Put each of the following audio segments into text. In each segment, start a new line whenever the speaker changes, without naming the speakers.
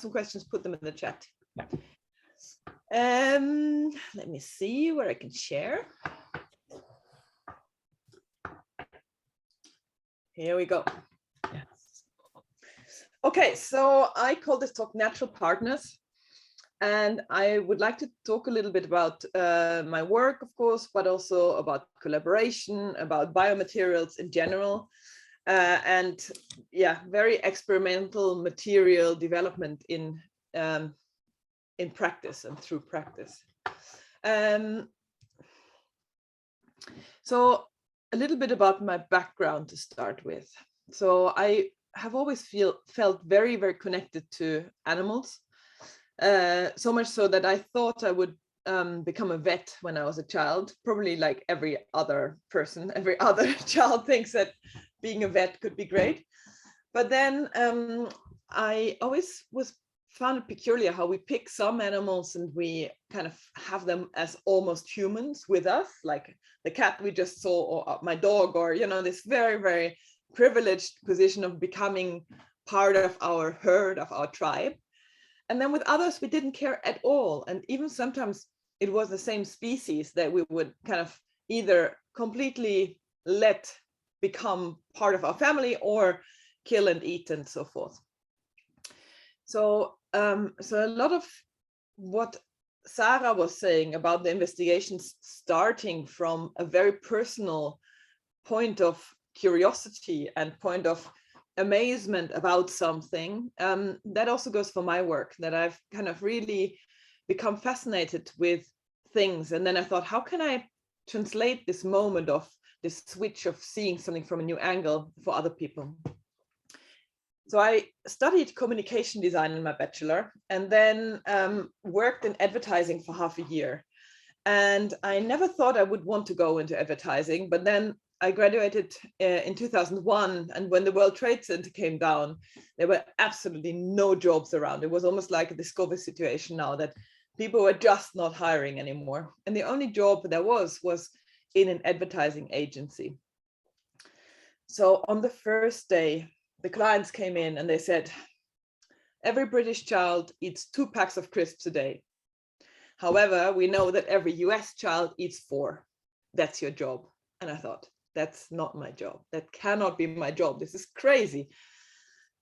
some questions, put them in the chat.
Yeah.
Let me see where I can share. Here we go.
Yes.
Okay, so I call this talk Natural Partners. And I would like to talk a little bit about my work, of course, but also about collaboration, about biomaterials in general, and yeah, very experimental material development in practice and through practice. So a little bit about my background to start with. So I have always felt very, very connected to animals. So much so that I thought I would become a vet when I was a child, probably like every other person, every other child thinks that being a vet could be great. But then I always found it peculiar how we pick some animals and we kind of have them as almost humans with us, like the cat we just saw, or my dog, or, you know, this very, very privileged position of becoming part of our herd, of our tribe. And then with others, we didn't care at all. And even sometimes it was the same species that we would kind of either completely let become part of our family or kill and eat and so forth. So, so a lot of what Sarah was saying about the investigations starting from a very personal point of curiosity and point of amazement about something, that also goes for my work, that I've kind of really become fascinated with things. And then I thought, how can I translate this moment of this switch of seeing something from a new angle for other people? So I studied communication design in my bachelor, and then worked in advertising for half a year. And I never thought I would want to go into advertising, but then I graduated in 2001, and when the World Trade Center came down, there were absolutely no jobs around. It was almost like a discovery situation now, that people were just not hiring anymore. And the only job there was in an advertising agency. So on the first day, the clients came in and they said, every British child eats 2 packs of crisps a day. However, we know that every US child eats 4. That's your job. And I thought, that's not my job. That cannot be my job. This is crazy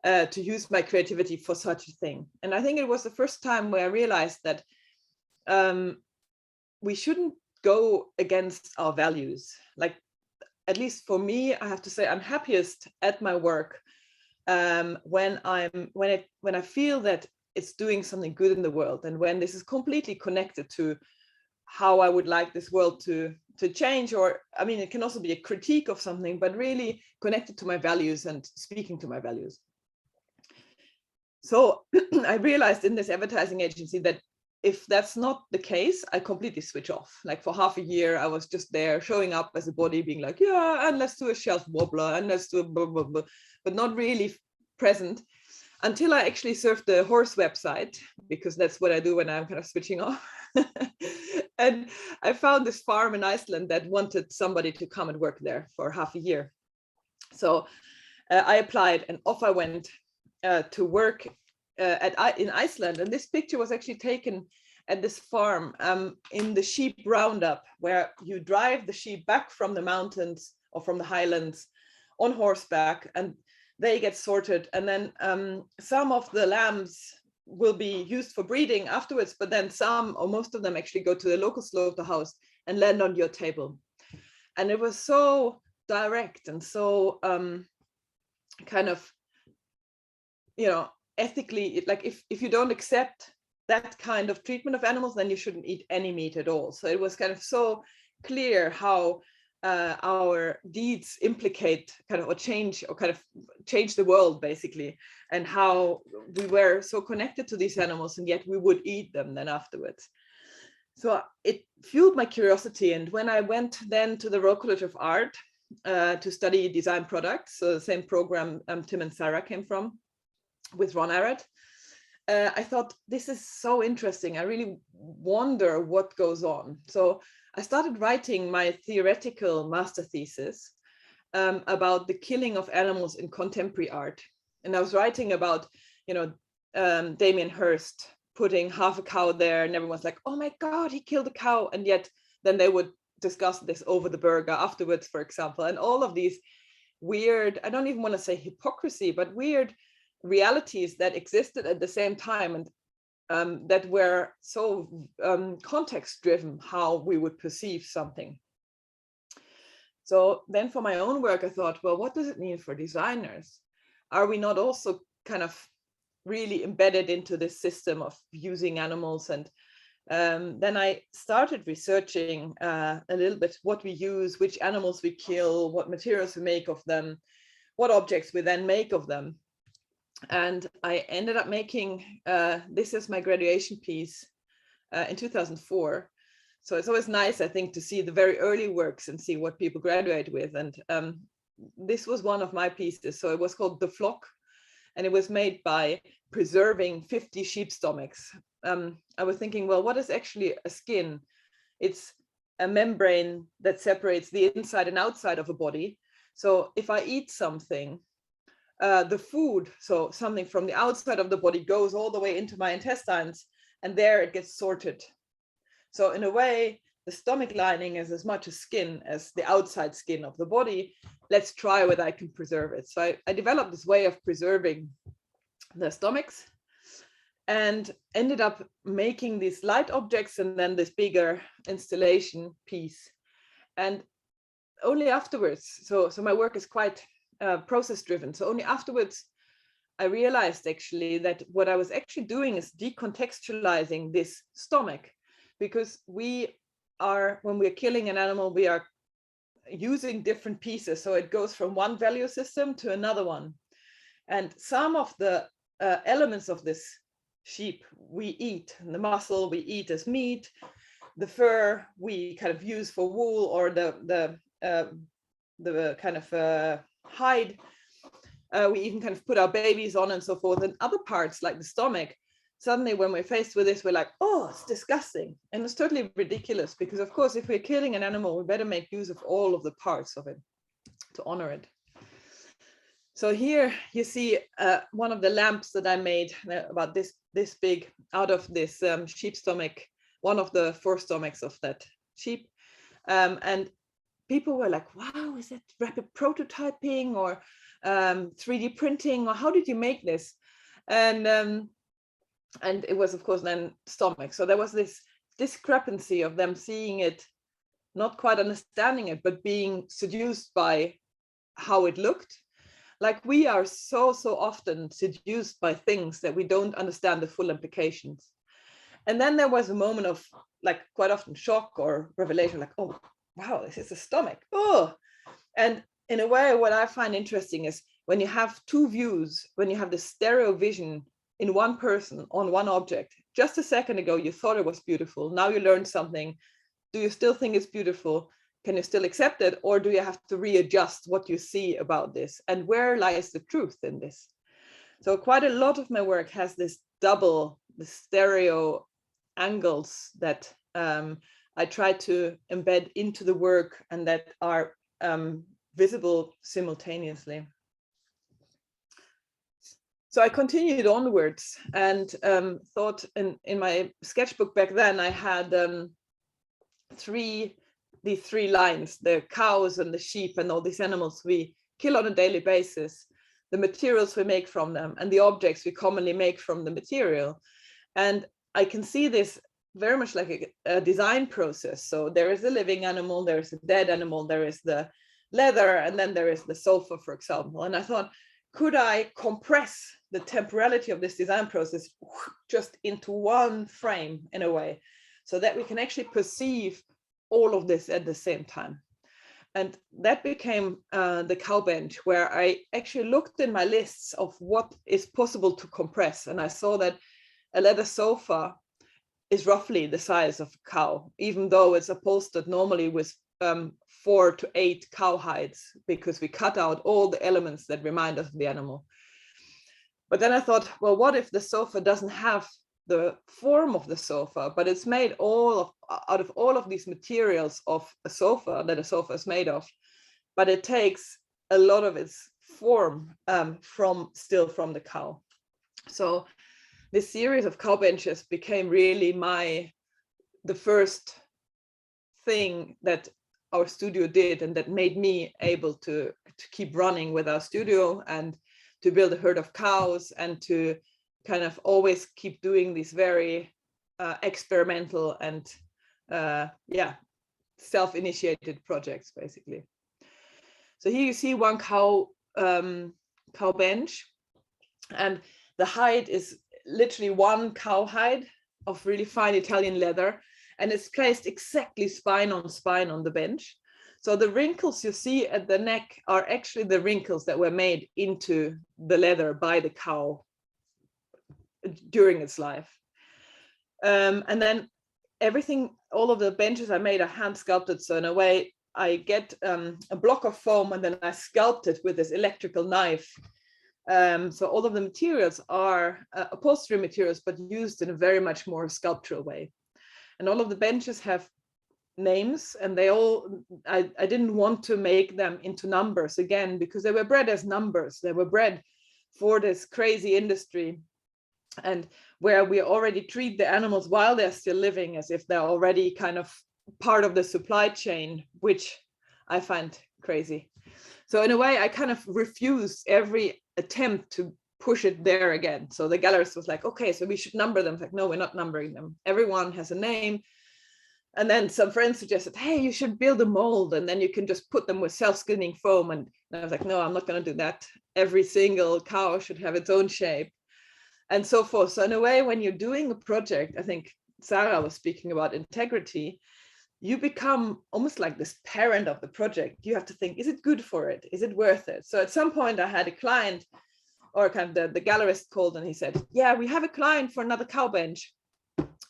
to use my creativity for such a thing. And I think it was the first time where I realized that we shouldn't go against our values. Like, at least for me, I have to say, I'm happiest at my work when I feel that it's doing something good in the world, and when this is completely connected to how I would like this world to change, or I mean, it can also be a critique of something, but really connected to my values and speaking to my values. So I realized in this advertising agency that if that's not the case, I completely switch off. Like for half a year, I was just there showing up as a body, being like, yeah, and let's do a shelf wobbler, and let's do a blah, blah, blah, but not really present, until I actually surfed the horse website, because that's what I do when I'm kind of switching off. And I found this farm in Iceland that wanted somebody to come and work there for half a year. So I applied, and off I went to work in Iceland. And this picture was actually taken at this farm in the sheep roundup, where you drive the sheep back from the mountains or from the highlands on horseback, and they get sorted. And then some of the lambs will be used for breeding afterwards, but then some or most of them actually go to the local slaughterhouse and land on your table. And it was so direct and so kind of, you know, ethically, like if you don't accept that kind of treatment of animals, then you shouldn't eat any meat at all. So it was kind of so clear how our deeds implicate kind of change the world basically, and how we were so connected to these animals, and yet we would eat them then afterwards. So it fueled my curiosity. And when I went then to the Royal College of Art to study design products, so the same program Tim and Sarah came from with Ron Arad, I thought, this is so interesting. I really wonder what goes on. So I started writing my theoretical master thesis about the killing of animals in contemporary art. And I was writing about, you know, Damien Hirst putting half a cow there, and everyone's like, oh my God, he killed a cow. And yet then they would discuss this over the burger afterwards, for example. And all of these weird, I don't even want to say hypocrisy, but weird realities that existed at the same time, and that were so context driven, how we would perceive something. So then for my own work, I thought, well, what does it mean for designers? Are we not also kind of really embedded into this system of using animals? And then I started researching a little bit what we use, which animals we kill, what materials we make of them, what objects we then make of them. And I ended up making, this is my graduation piece in 2004. So it's always nice, I think, to see the very early works and see what people graduate with. And this was one of my pieces. So it was called The Flock, and it was made by preserving 50 sheep stomachs. I was thinking, well, what is actually a skin? It's a membrane that separates the inside and outside of a body. So if I eat something, the food, so something from the outside of the body, goes all the way into my intestines, and there it gets sorted. So in a way, the stomach lining is as much a skin as the outside skin of the body. Let's try whether I can preserve it. So I developed this way of preserving the stomachs, and ended up making these light objects and then this bigger installation piece. And only afterwards, so my work is quite process driven. So only afterwards, I realized actually that what I was actually doing is decontextualizing this stomach, because we are, when we're killing an animal, we are using different pieces. So it goes from one value system to another one. And some of the elements of this sheep we eat, and the muscle we eat as meat, the fur we kind of use for wool, or the kind of hide we even kind of put our babies on and so forth. And other parts like the stomach, suddenly when we're faced with this, we're like, oh, it's disgusting. And it's totally ridiculous, because of course, if we're killing an animal, we better make use of all of the parts of it to honor it. So here you see one of the lamps that I made about this big, out of this sheep stomach, one of the 4 stomachs of that sheep. And people were like, wow, is it rapid prototyping or 3D printing, or how did you make this? And it was, of course, then stomach. So there was this discrepancy of them seeing it, not quite understanding it, but being seduced by how it looked. Like we are so often seduced by things that we don't understand the full implications. And then there was a moment of, like, quite often shock or revelation, like, oh, wow, this is a stomach. Oh, and in a way, what I find interesting is when you have 2 views, when you have the stereo vision in one person on one object. Just a second ago, you thought it was beautiful. Now you learned something. Do you still think it's beautiful? Can you still accept it? Or do you have to readjust what you see about this? And where lies the truth in this? So quite a lot of my work has this double, the stereo angles that I try to embed into the work, and that are visible simultaneously. So I continued onwards and thought in my sketchbook back then, I had these 3 lines, the cows and the sheep and all these animals we kill on a daily basis, the materials we make from them, and the objects we commonly make from the material. And I can see this very much like a design process. So there is a living animal, there is a dead animal, there is the leather, and then there is the sofa, for example. And I thought, could I compress the temporality of this design process just into one frame in a way, so that we can actually perceive all of this at the same time? And that became the cow bench, where I actually looked in my lists of what is possible to compress. And I saw that a leather sofa is roughly the size of a cow, even though it's upholstered normally with 4 to 8 cow hides, because we cut out all the elements that remind us of the animal. But then I thought, well, what if the sofa doesn't have the form of the sofa, but it's made out of all of these materials of a sofa that a sofa is made of, but it takes a lot of its form from the cow. So this series of cow benches became really the first thing that our studio did, and that made me able to keep running with our studio and to build a herd of cows and to kind of always keep doing these very experimental and self-initiated projects, basically. So here you see one cow bench, and the hide is literally one cow hide of really fine Italian leather, and it's placed exactly spine on spine on the bench. So the wrinkles you see at the neck are actually the wrinkles that were made into the leather by the cow during its life. And then everything, all of the benches I made are hand sculpted. So in a way, I get a block of foam and then I sculpt it with this electrical knife. So all of the materials are upholstery materials, but used in a very much more sculptural way. And all of the benches have names, and they all, I didn't want to make them into numbers again, because they were bred as numbers. They were bred for this crazy industry, and where we already treat the animals while they're still living as if they're already kind of part of the supply chain, which I find crazy. So in a way, I kind of refused every attempt to push it there again. So the gallerist was like, okay, so we should number them. Like, no, we're not numbering them. Everyone has a name. And then some friends suggested, hey, you should build a mold, and then you can just put them with self-skinning foam. And I was like, no, I'm not going to do that. Every single cow should have its own shape, and so forth. So in a way, when you're doing a project, I think Sarah was speaking about integrity, you become almost like this parent of the project. You have to think, is it good for it? Is it worth it? So at some point I had a client, or kind of the gallerist called, and he said, yeah, we have a client for another cow bench,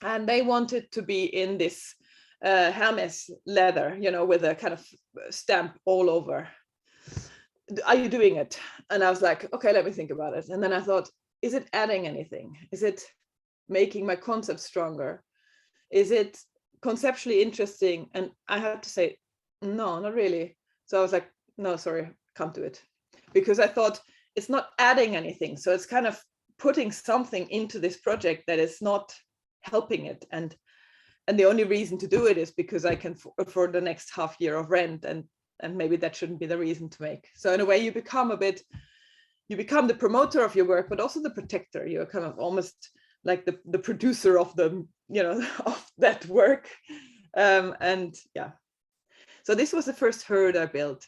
and they wanted to be in this Hermes leather, you know, with a kind of stamp all over. Are you doing it? And I was like, okay, let me think about it. And then I thought, is it adding anything? Is it making my concept stronger? Is it conceptually interesting? And I had to say, no, not really. So I was like, no, sorry, can't do it. Because I thought it's not adding anything. So it's kind of putting something into this project that is not helping it. And the only reason to do it is because I can afford the next half year of rent, and maybe that shouldn't be the reason to make. So in a way, you become the promoter of your work, but also the protector. You're kind of almost like the producer of the, you know, of that work. And yeah, so this was the first herd I built.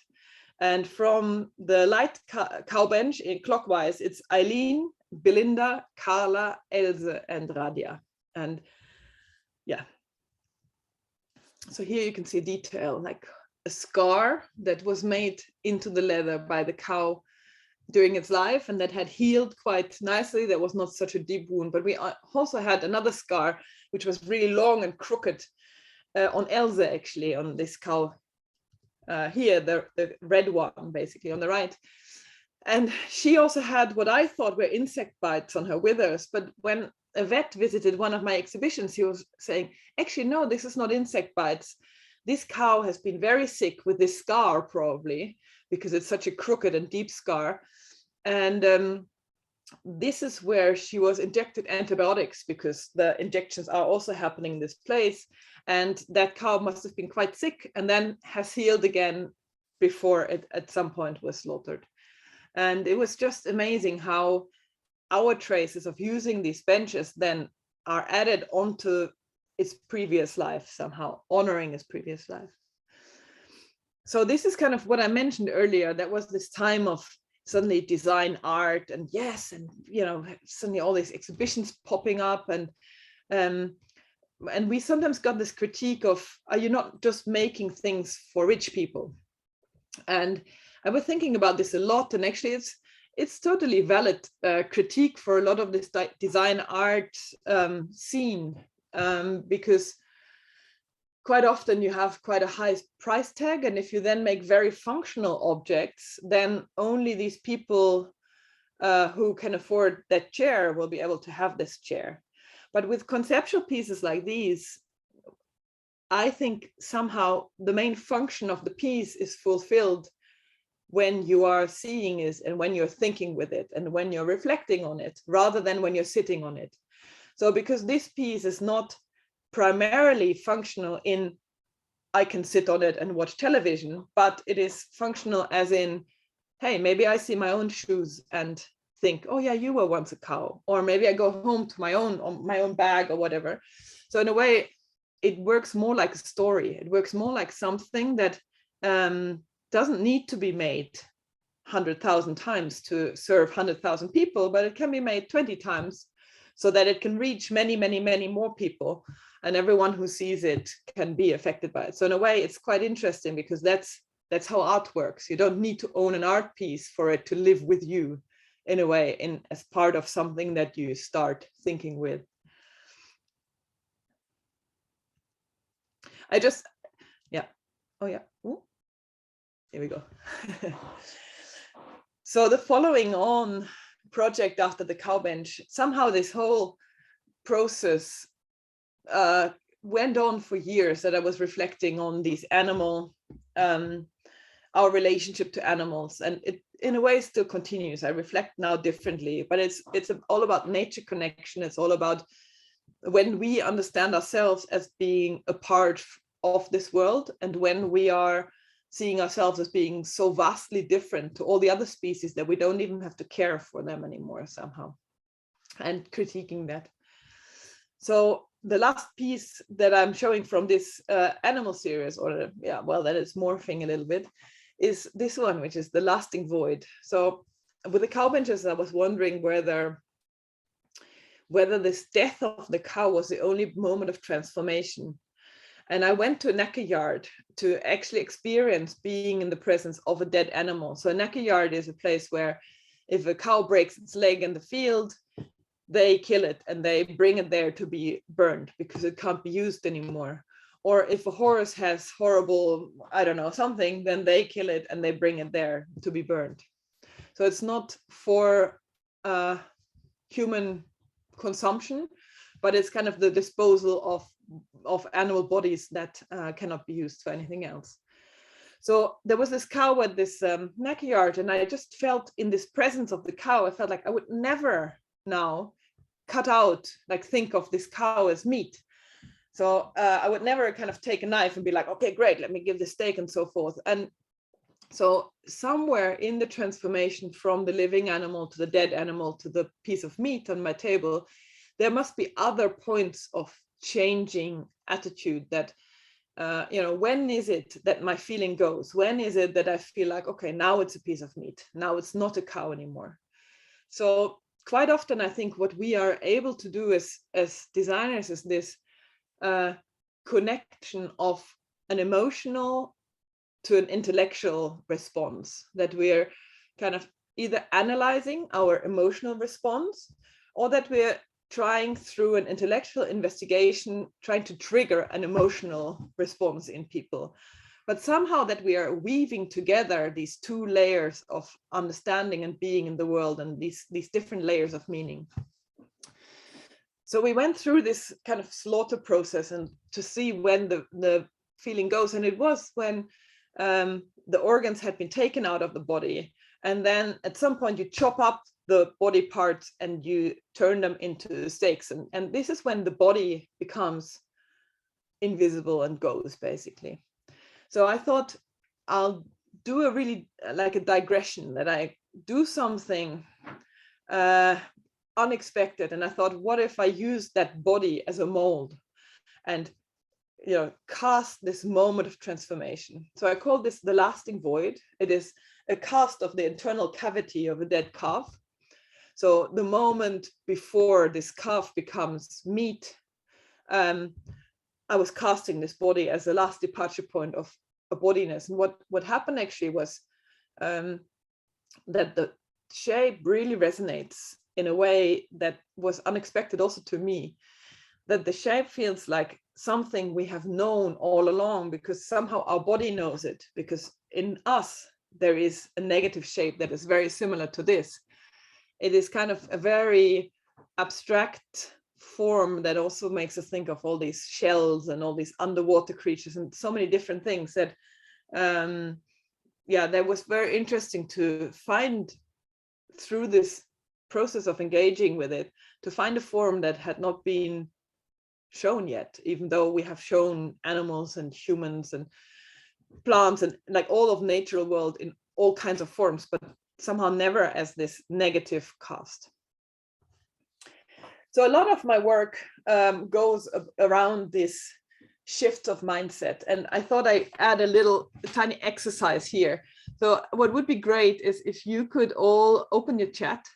And from the light cow bench in clockwise, it's Eileen, Belinda, Carla, Else, and Radia. And yeah. So here you can see detail, like a scar that was made into the leather by the cow during its life, and that had healed quite nicely. There was not such a deep wound, but we also had another scar, which was really long and crooked on Else, actually, on this cow here, the red one, basically, on the right. And she also had what I thought were insect bites on her withers, but when a vet visited one of my exhibitions, he was saying, actually, no, this is not insect bites. This cow has been very sick with this scar, probably, because it's such a crooked and deep scar. And this is where she was injected antibiotics, because the injections are also happening in this place. And that cow must have been quite sick, and then has healed again before it at some point was slaughtered. And it was just amazing how our traces of using these benches then are added onto its previous life, somehow honoring its previous life. So this is kind of what I mentioned earlier. That was this time of suddenly design art, and yes, and you know, suddenly all these exhibitions popping up, and we sometimes got this critique of, are you not just making things for rich people? And I was thinking about this a lot, and actually it's totally valid critique for a lot of this design art scene, because quite often you have quite a high price tag, and if you then make very functional objects, then only these people who can afford that chair will be able to have this chair. But with conceptual pieces like these, I think somehow the main function of the piece is fulfilled when you are seeing it and when you're thinking with it and when you're reflecting on it, rather than when you're sitting on it. So because this piece is not primarily functional in I can sit on it and watch television, but it is functional as in, hey, maybe I see my own shoes and think, oh yeah, you were once a cow. Or maybe I go home to my own bag or whatever. So in a way, it works more like a story. It works more like something that doesn't need to be made 100,000 times to serve 100,000 people, but it can be made 20 times so that it can reach many, many, many more people. And everyone who sees it can be affected by it. So in a way, it's quite interesting because that's how art works. You don't need to own an art piece for it to live with you in a way, as part of something that you start thinking with. Yeah. Oh yeah. Ooh. Here we go. So the following on project after the cow bench, somehow this whole process went on for years, that I was reflecting on these our relationship to animals, and it in a way still continues. I reflect now differently, but it's all about nature connection. It's all about when we understand ourselves as being a part of this world, and when we are seeing ourselves as being so vastly different to all the other species that we don't even have to care for them anymore somehow, and critiquing that. So the last piece that I'm showing from this animal series, or yeah, well, that is morphing a little bit, is this one, which is The Lasting Void. So with the cow benches, I was wondering whether this death of the cow was the only moment of transformation. And I went to a knacker yard to actually experience being in the presence of a dead animal. So a knacker yard is a place where if a cow breaks its leg in the field, they kill it and they bring it there to be burned because it can't be used anymore. Or if a horse has horrible, I don't know, something, then they kill it and they bring it there to be burned. So it's not for human consumption, but it's kind of the disposal of animal bodies that cannot be used for anything else. So there was this cow at this knacker yard, and I just felt in this presence of the cow, I felt like I would never now think of this cow as meat. So I would never kind of take a knife and be like, okay, great, let me give the steak and so forth. And so somewhere in the transformation from the living animal to the dead animal to the piece of meat on my table, there must be other points of changing attitude that, when is it that my feeling goes? When is it that I feel like, okay, now it's a piece of meat. Now it's not a cow anymore. So quite often, I think what we are able to do as designers is this connection of an emotional to an intellectual response, that we're kind of either analyzing our emotional response, or that we're trying through an intellectual investigation, trying to trigger an emotional response in people. But somehow that we are weaving together these two layers of understanding and being in the world, and these different layers of meaning. So we went through this kind of slaughter process and to see when the feeling goes. And it was when the organs had been taken out of the body. And then at some point you chop up the body parts and you turn them into steaks. And this is when the body becomes invisible and goes, basically. So I thought I'll do a really like a digression, that I do something unexpected. And I thought, what if I use that body as a mold and cast this moment of transformation? So I call this The Lasting Void. It is a cast of the internal cavity of a dead calf. So the moment before this calf becomes meat, I was casting this body as the last departure point of a bodiness. And what happened actually was that the shape really resonates in a way that was unexpected also to me, that the shape feels like something we have known all along, because somehow our body knows it, because in us there is a negative shape that is very similar to this. It is kind of a very abstract form that also makes us think of all these shells and all these underwater creatures and so many different things that yeah, that was very interesting to find through this process of engaging with it, to find a form that had not been shown yet, even though we have shown animals and humans and plants and like all of natural world in all kinds of forms, but somehow never as this negative cast. So a lot of my work goes around this shift of mindset, and I thought I add a tiny exercise here. So what would be great is if you could all open your chat,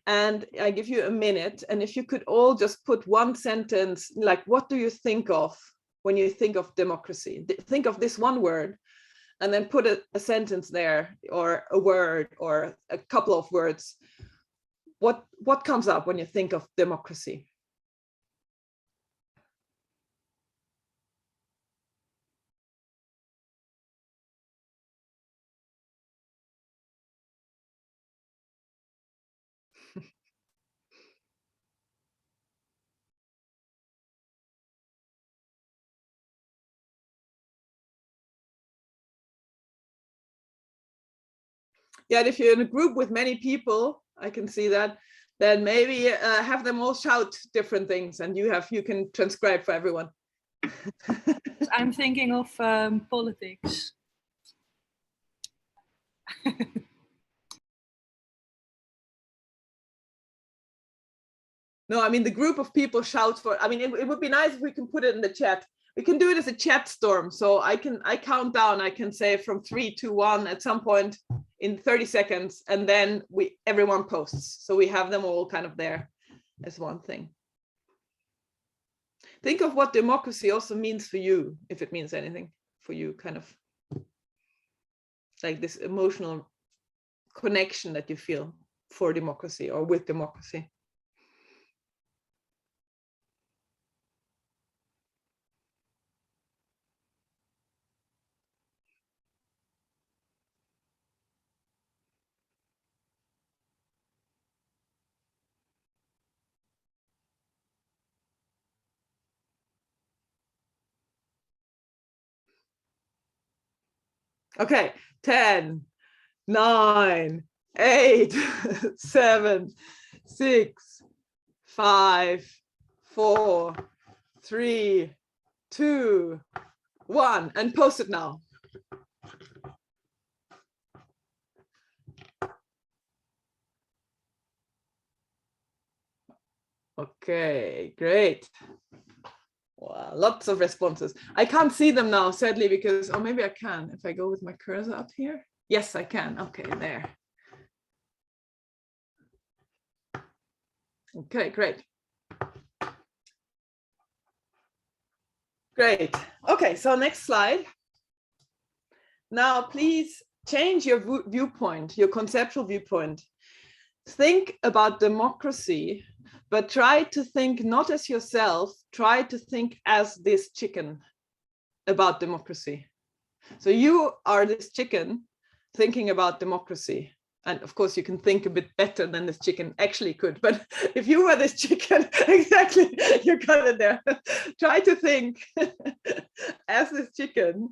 and I give you a minute, and if you could all just put one sentence, like, what do you think of when you think of democracy? Think of this one word, and then put a sentence there, or a word, or a couple of words. What comes up when you think of democracy? Yeah, and if you're in a group with many people, I can see that, then maybe have them all shout different things, and you can transcribe for everyone.
I'm thinking of politics.
No, I mean the group of people shout for. I mean, it would be nice if we can put it in the chat. We can do it as a chat storm. So I count down. I can say from 3, 2, 1 at some point in 30 seconds, and then everyone posts. So we have them all kind of there as one thing. Think of what democracy also means for you, if it means anything for you, kind of like this emotional connection that you feel for democracy or with democracy. Okay, 10, 9, 8, 7, 6, 5, 4, 3, 2, 1, and post it now. Okay, great. Wow, lots of responses. I can't see them now, sadly, because, or maybe I can if I go with my cursor up here. Yes, I can. Okay, there. Okay, great. Great. Okay, so next slide. Now, please change your viewpoint, your conceptual viewpoint. Think about democracy, but try to think not as yourself, try to think as this chicken about democracy. So you are this chicken thinking about democracy. And of course, you can think a bit better than this chicken actually could. But if you were this chicken, exactly, you got it there. Try to think as this chicken,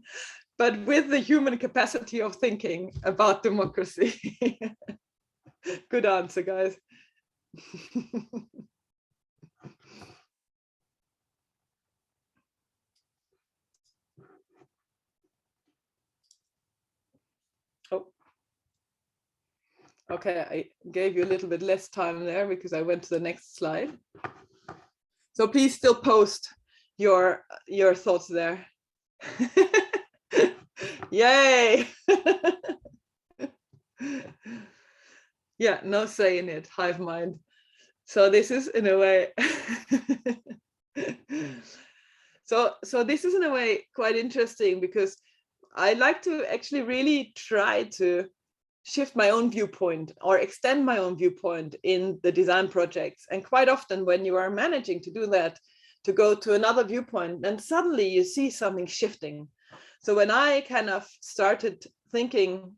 but with the human capacity of thinking about democracy. Good answer, guys. Oh. Okay, I gave you a little bit less time there because I went to the next slide. So please still post your thoughts there. Yay! Yeah, no say in it, hive mind. So this is in a way so this is in a way quite interesting, because I like to actually really try to shift my own viewpoint or extend my own viewpoint in the design projects. And quite often when you are managing to do that, to go to another viewpoint, then suddenly you see something shifting. So when I kind of started thinking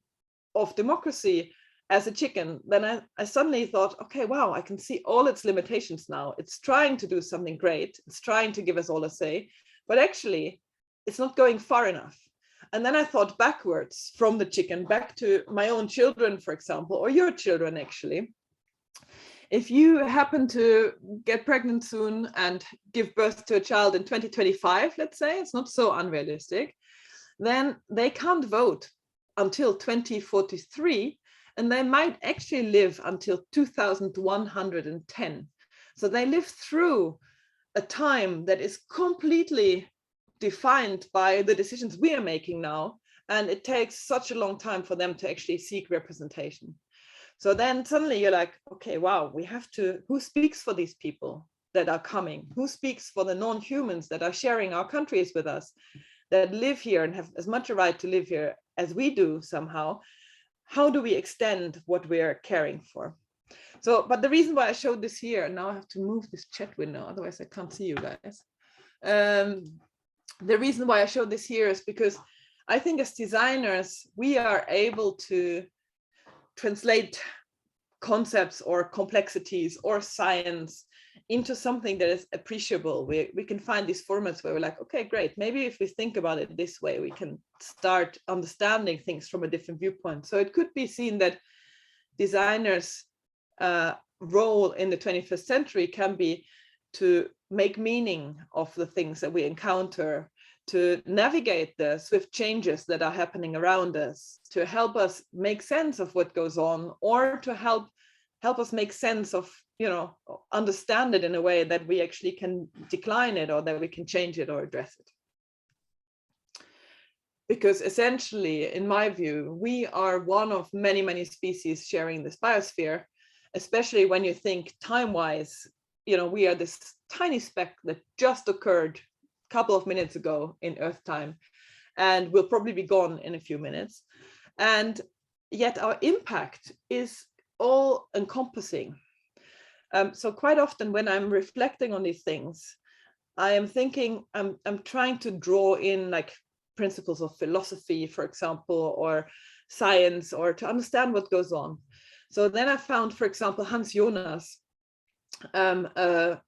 of democracy as a chicken, then I suddenly thought, okay, wow, I can see all its limitations now. It's trying to do something great. It's trying to give us all a say, but actually it's not going far enough. And then I thought backwards from the chicken back to my own children, for example, or your children actually. If you happen to get pregnant soon and give birth to a child in 2025, let's say, it's not so unrealistic, then they can't vote until 2043, and they might actually live until 2110. So they live through a time that is completely defined by the decisions we are making now, and it takes such a long time for them to actually seek representation. So then suddenly you're like, okay, wow, we have to, who speaks for these people that are coming? Who speaks for the non-humans that are sharing our countries with us, that live here and have as much a right to live here as we do somehow? How do we extend what we're caring for? So, but the reason why I showed this here, and now I have to move this chat window, otherwise I can't see you guys. The reason why I showed this here is because I think as designers, we are able to translate concepts or complexities or science into something that is appreciable. We can find these formats where we're like, okay, great. Maybe if we think about it this way, we can start understanding things from a different viewpoint. So it could be seen that designers' role in the 21st century can be to make meaning of the things that we encounter, to navigate the swift changes that are happening around us, to help us make sense of what goes on, or to help us make sense of, understand it in a way that we actually can decline it, or that we can change it or address it. Because essentially, in my view, we are one of many, many species sharing this biosphere, especially when you think time-wise, we are this tiny speck that just occurred a couple of minutes ago in Earth time, and will probably be gone in a few minutes. And yet our impact is all encompassing. So quite often when I'm reflecting on these things, I am thinking, I'm trying to draw in like principles of philosophy, for example, or science, or to understand what goes on. So then I found, for example, Hans Jonas, a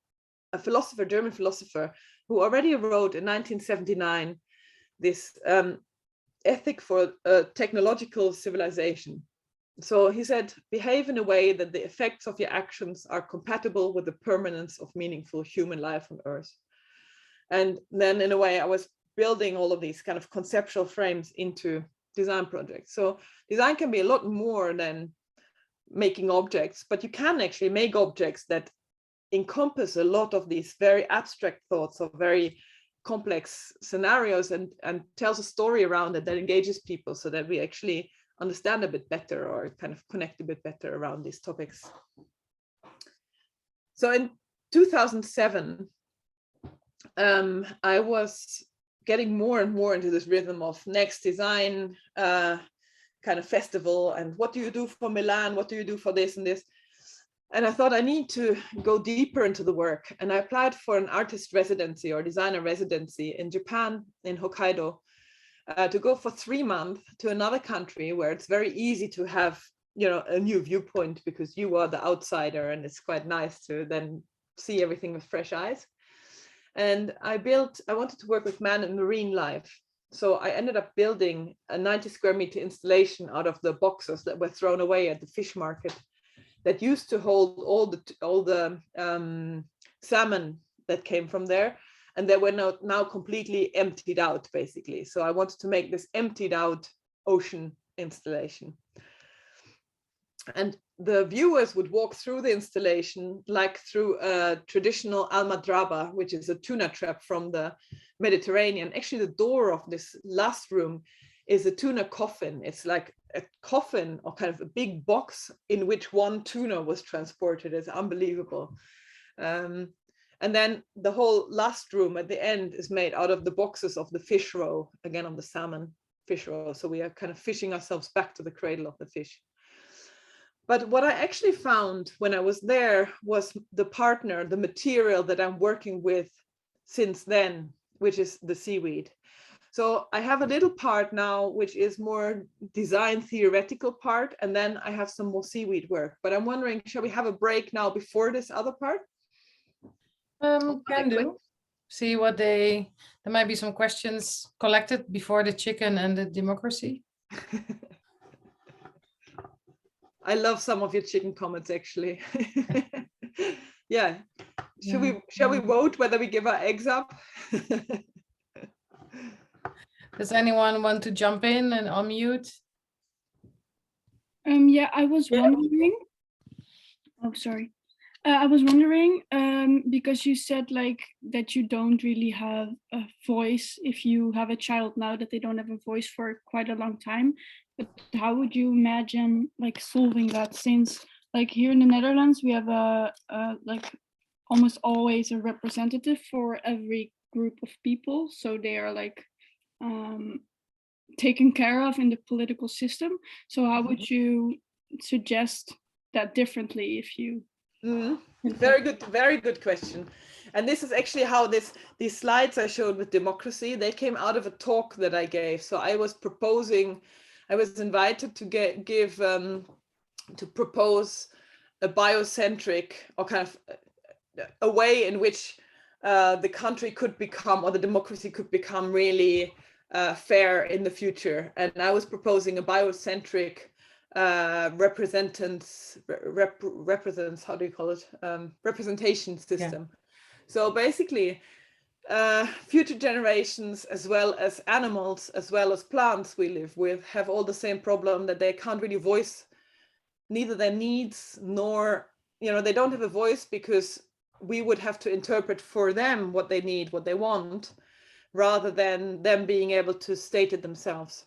philosopher, German philosopher, who already wrote in 1979 this ethic for technological civilization. So he said, behave in a way that the effects of your actions are compatible with the permanence of meaningful human life on Earth. And then in a way, I was building all of these kind of conceptual frames into design projects. So design can be a lot more than making objects, but you can actually make objects that encompass a lot of these very abstract thoughts or very complex scenarios, and tells a story around it that engages people so that we actually understand a bit better or kind of connect a bit better around these topics. So in 2007, I was getting more and more into this rhythm of next design kind of festival, and what do you do for Milan? What do you do for this and this? And I thought I need to go deeper into the work. And I applied for an artist residency or designer residency in Japan, in Hokkaido, to go for 3 months to another country where it's very easy to have, a new viewpoint because you are the outsider, and it's quite nice to then see everything with fresh eyes. And I wanted to work with man and marine life. So I ended up building a 90 square meter installation out of the boxes that were thrown away at the fish market, that used to hold all the salmon that came from there, and they were now completely emptied out, basically. So I wanted to make this emptied out ocean installation. And the viewers would walk through the installation like through a traditional almadraba, which is a tuna trap from the Mediterranean. Actually, the door of this last room is a tuna coffin. It's like a coffin, or kind of a big box in which one tuna was transported. It's unbelievable. And then the whole last room at the end is made out of the boxes of the fish roe, again on the salmon fish roe. So we are kind of fishing ourselves back to the cradle of the fish. But what I actually found when I was there was the partner, the material that I'm working with since then, which is the seaweed. So I have a little part now, which is more design theoretical part, and then I have some more seaweed work. But I'm wondering, shall we have a break now before this other part?
Can do.
see what there might be some questions collected before the chicken and the democracy.
I love some of your chicken comments, actually. Yeah. Shall we vote whether we give our eggs up?
Does anyone want to jump in and unmute?
Yeah, I was wondering. Oh, sorry. I was wondering because you said like that you don't really have a voice if you have a child now, that they don't have a voice for quite a long time. But how would you imagine like solving that, since like here in the Netherlands we have a like almost always a representative for every group of people, so they are like taken care of in the political system. So how would you suggest that differently if you
very good question. And this is actually how these slides I showed with democracy, they came out of a talk that I gave. So I was invited to to propose a biocentric, or kind of a way in which the country could become, or the democracy could become really fair in the future. And I was proposing a biocentric represents how do you call it, representation system. Yeah. So basically future generations, as well as animals, as well as plants we live with, have all the same problem, that they can't really voice neither their needs nor, they don't have a voice, because we would have to interpret for them what they need, what they want, rather than them being able to state it themselves.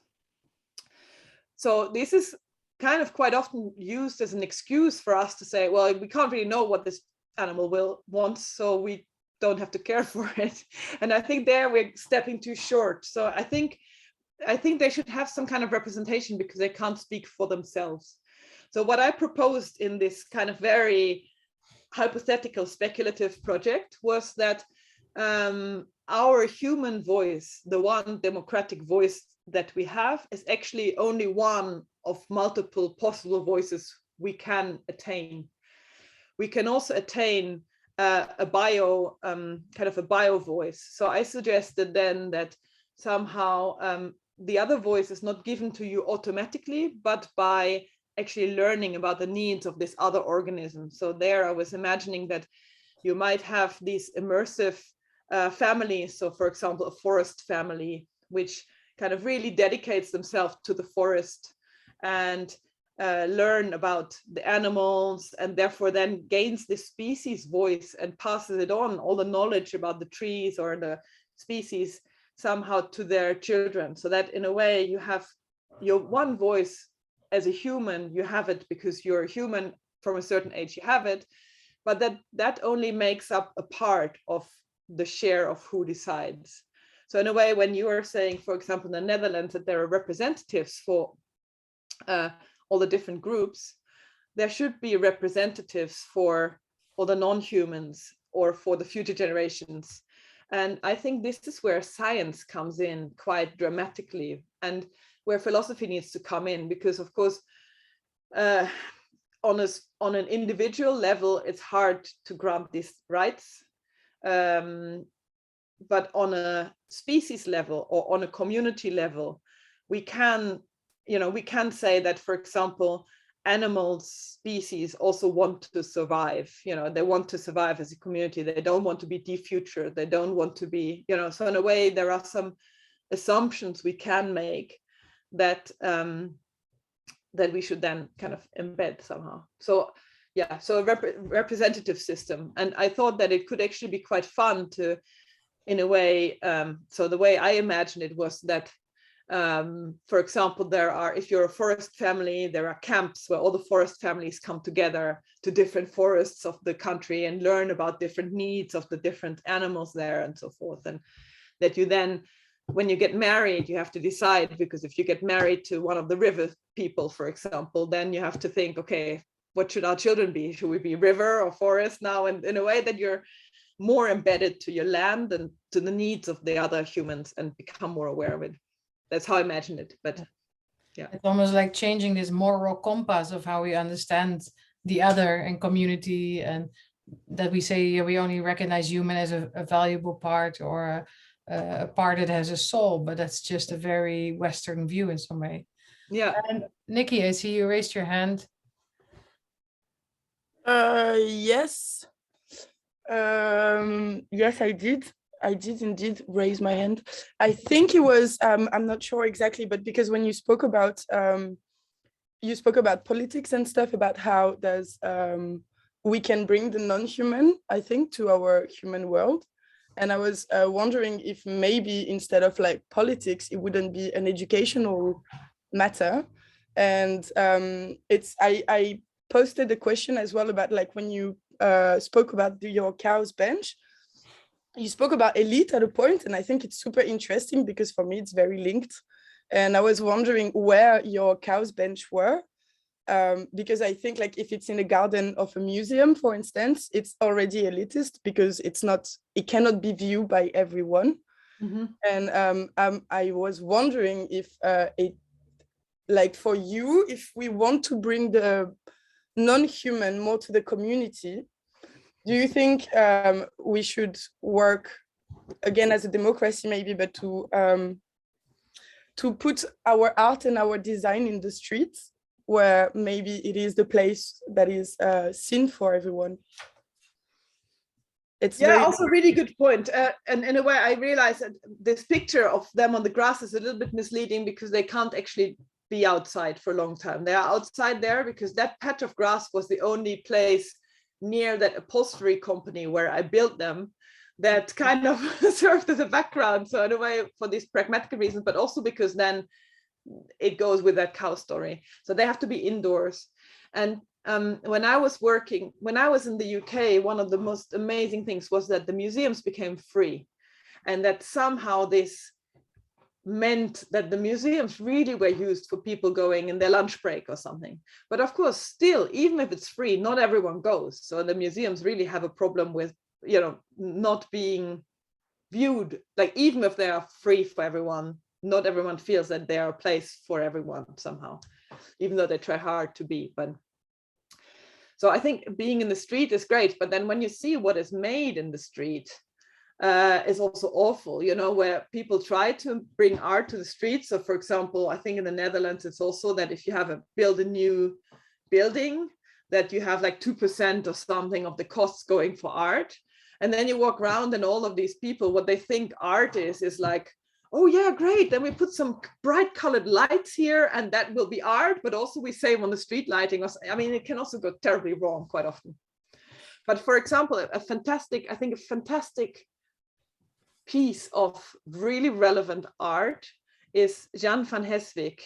So this is kind of quite often used as an excuse for us to say, well, we can't really know what this animal wants, so we don't have to care for it. And I think there we're stepping too short. So I think they should have some kind of representation, because they can't speak for themselves. So what I proposed in this kind of very hypothetical, speculative project was that our human voice, the one democratic voice that we have, is actually only one of multiple possible voices we can attain. We can also attain a bio voice. So I suggested then that somehow the other voice is not given to you automatically, but by actually learning about the needs of this other organism. So there I was imagining that you might have these immersive families. So for example, a forest family, which kind of really dedicates themselves to the forest and learn about the animals, and therefore then gains this species voice and passes it on, all the knowledge about the trees or the species, somehow to their children. So that in a way you have your one voice as a human, you have it because you're a human from a certain age, you have it, but that only makes up a part of the share of who decides. So in a way, when you are saying, for example, in the Netherlands, that there are representatives for all the different groups, there should be representatives for all the non-humans or for the future generations. And I think this is where science comes in quite dramatically, and where philosophy needs to come in, because of course, on an individual level, it's hard to grant these rights. But on a species level or on a community level, we can say that, for example, animal species also want to survive. They want to survive as a community. They don't want to be defutured. They don't want to be, so in a way, there are some assumptions we can make that that we should then kind of embed somehow. So yeah, so a representative system. And I thought that it could actually be quite fun to, in a way, so the way I imagined it was that, for example, if you're a forest family, there are camps where all the forest families come together to different forests of the country and learn about different needs of the different animals there and so forth. And that you then, when you get married, you have to decide, because if you get married to one of the river people, for example, then you have to think, okay, what should our children be? Should we be river or forest now? And in a way that you're more embedded to your land and to the needs of the other humans and become more aware of it. That's how I imagine it. But yeah,
it's almost like changing this moral compass of how we understand the other and community, and that we say we only recognize human as a valuable part, or a part that has a soul, but that's just a very Western view in some way.
Yeah.
And Nikki, I see you raised your hand.
Yes. Yes, I did. I did indeed raise my hand. I think it was, I'm not sure exactly, but because when you spoke about politics and stuff, about how there's we can bring the non-human, I think, to our human world. And I was wondering if maybe instead of like politics, it wouldn't be an educational matter. And I posted the question as well about like when you spoke about your cow's bench, you spoke about elite at a point, and I think it's super interesting because for me it's very linked. And I was wondering where your cow's bench were, because I think like if it's in a garden of a museum, for instance, it's already elitist because it cannot be viewed by everyone.
Mm-hmm.
And I was wondering if it, like for you, if we want to bring the non-human more to the community, do you think we should work again as a democracy maybe, but to put our art and our design in the streets, where maybe it is the place that is seen for everyone? It's
also really good point. And in a way, I realize that this picture of them on the grass is a little bit misleading because they can't actually be outside for a long time. They are outside there because that patch of grass was the only place near that upholstery company where I built them that kind of served as a background. So in a way, for these pragmatic reasons, but also because then it goes with that cow story. So they have to be indoors. And when I was in the UK, one of the most amazing things was that the museums became free, and that somehow this meant that the museums really were used for people going in their lunch break or something. But of course, still, even if it's free, not everyone goes. So the museums really have a problem with, not being viewed, like even if they are free for everyone, not everyone feels that they are a place for everyone somehow, even though they try hard to be. But so I think being in the street is great, but then when you see what is made in the street, is also awful, where people try to bring art to the streets. So for example, I think in the Netherlands, it's also that if you build a new building, that you have like 2% or something of the costs going for art. And then you walk around and all of these people, what they think art is like, oh yeah, great. Then we put some bright colored lights here and that will be art, but also we save on the street lighting. I mean, it can also go terribly wrong quite often. But for example, a fantastic piece of really relevant art is Jan van Heswijk.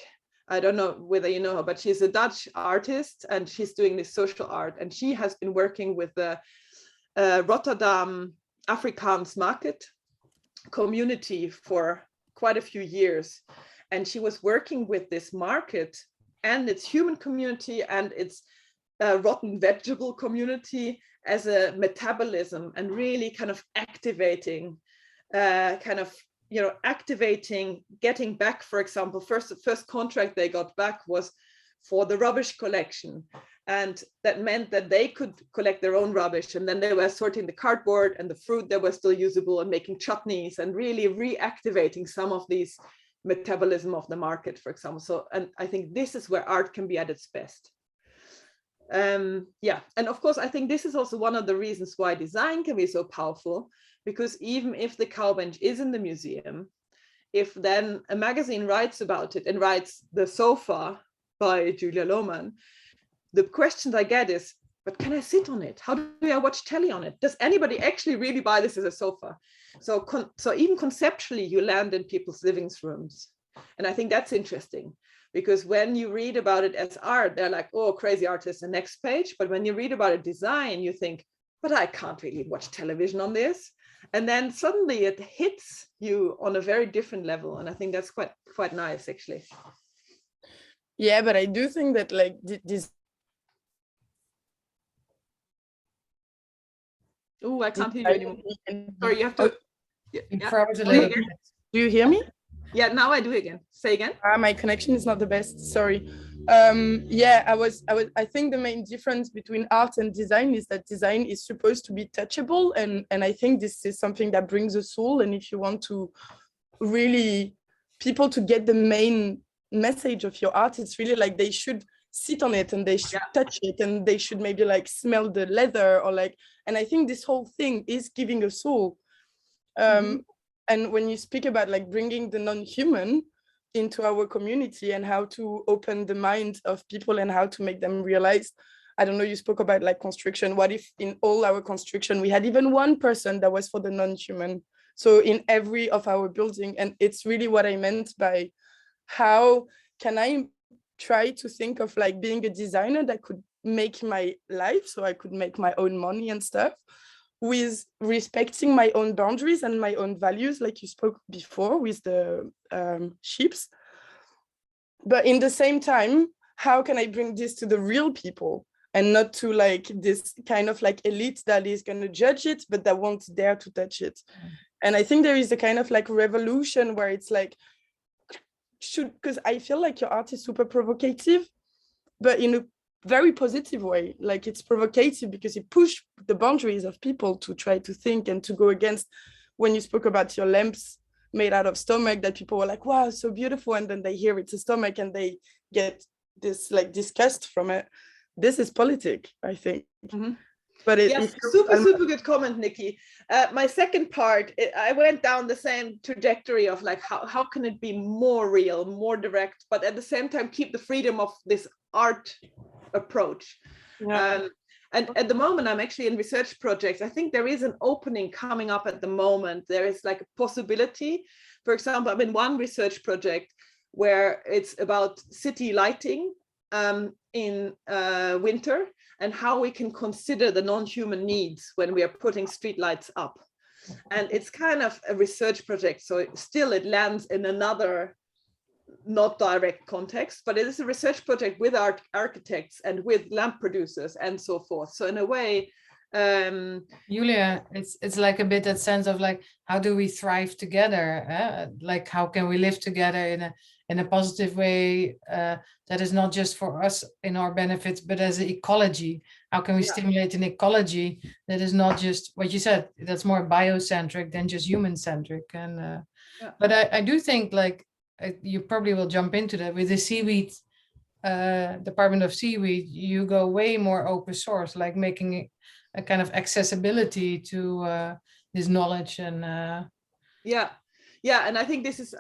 I don't know whether you know her, but she's a Dutch artist and she's doing this social art. And she has been working with the Rotterdam Afrikaans market community for quite a few years. And she was working with this market and its human community and its rotten vegetable community as a metabolism, and really kind of activating, getting back, for example, the first contract they got back was for the rubbish collection. And that meant that they could collect their own rubbish. And then they were sorting the cardboard and the fruit that was still usable and making chutneys and really reactivating some of these metabolism of the market, for example. So, and I think this is where art can be at its best. And of course, I think this is also one of the reasons why design can be so powerful, because even if the cow bench is in the museum, if then a magazine writes about it and writes The Sofa by Julia Lohmann, the questions I get is, but can I sit on it? How do I watch telly on it? Does anybody actually really buy this as a sofa? So even conceptually, you land in people's living rooms. And I think that's interesting, because when you read about it as art, they're like, oh, crazy artist, the next page. But when you read about it design, you think, but I can't really watch television on this. And then suddenly it hits you on a very different level. And I think that's quite nice, actually.
Yeah, but I do think that like this.
Oh, I can't hear you anymore. Sorry, you have to.
Froze a little bit.
Do you hear me?
Yeah, now I do again. Say again.
My connection is not the best. Sorry. Yeah, I think the main difference between art and design is that design is supposed to be touchable, and I think this is something that brings a soul. And if you want to really people to get the main message of your art, it's really like they should sit on it and they should touch it and they should maybe like smell the leather or like, and I think this whole thing is giving a soul. And when you speak about like bringing the non-human into our community and how to open the mind of people and how to make them realize, I don't know, you spoke about like construction. What if in all our construction we had even one person that was for the non-human? So in every of our building, and it's really what I meant by how can I try to think of like being a designer that could make my life so I could make my own money and stuff, with respecting my own boundaries and my own values, like you spoke before with the ships. But in the same time, how can I bring this to the real people and not to like this kind of like elite that is going to judge it, but that won't dare to touch it? And I think there is a kind of like revolution where it's like, because I feel like your art is super provocative, but in a very positive way. Like it's provocative because it pushes the boundaries of people to try to think and to go against. When you spoke about your lamps made out of stomach, that people were like, wow, so beautiful. And then they hear it's a stomach and they get this like disgust from it. This is politic, I think. But
yes, super good comment, Nikki. My second part, I went down the same trajectory of like how can it be more real, more direct, but at the same time keep the freedom of this art approach. And at the moment, I'm actually in research projects. I think there is an opening coming up at the moment. There is like a possibility. For example, I'm in one research project where it's about city lighting in winter, and how we can consider the non-human needs when we are putting streetlights up. And it's kind of a research project, so it lands in another not direct context, but it is a research project with architects and with lamp producers and so forth. So in a way,
Julia, it's like a bit that sense of like, how do we thrive together? Like, how can we live together in a positive way that is not just for us in our benefits, but as an ecology? How can we stimulate an ecology that is not just what you said, that's more biocentric than just human centric? And but I do think like you probably will jump into that with the seaweed Department of Seaweed, you go way more open source, like making a kind of accessibility to this knowledge. And
and I think this is,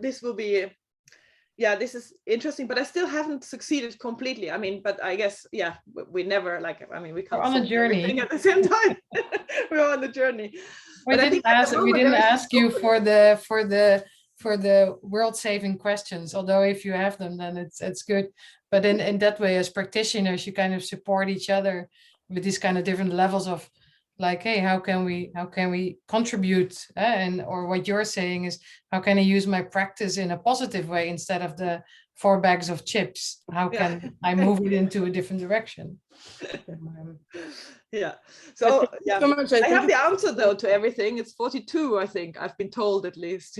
this will be, this is interesting, but I still haven't succeeded completely. I mean, but I guess, we never like, I mean, we can't
on a journey
at the same time. We're on the journey.
We didn't ask you for the world-saving questions, although if you have them, then it's good. But in that way, as practitioners, you kind of support each other with these kind of different levels of like, hey, how can we contribute? And or what you're saying is, how can I use my practice in a positive way instead of the 4 bags of chips? How can I move it into a different direction?
So I have the answer though to everything. It's 42, I think. I've been told, at least.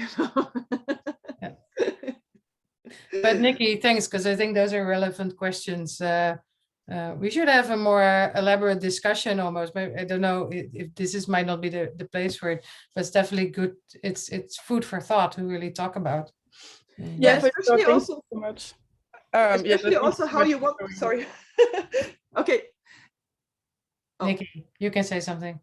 But Nikki, thanks, because I think those are relevant questions. We should have a more elaborate discussion almost. I don't know if this might not be the place for it, but it's definitely good. It's food for thought to really talk about.
Especially also so much. Especially also how you want. Sorry. Okay.
Nikki, you can say something.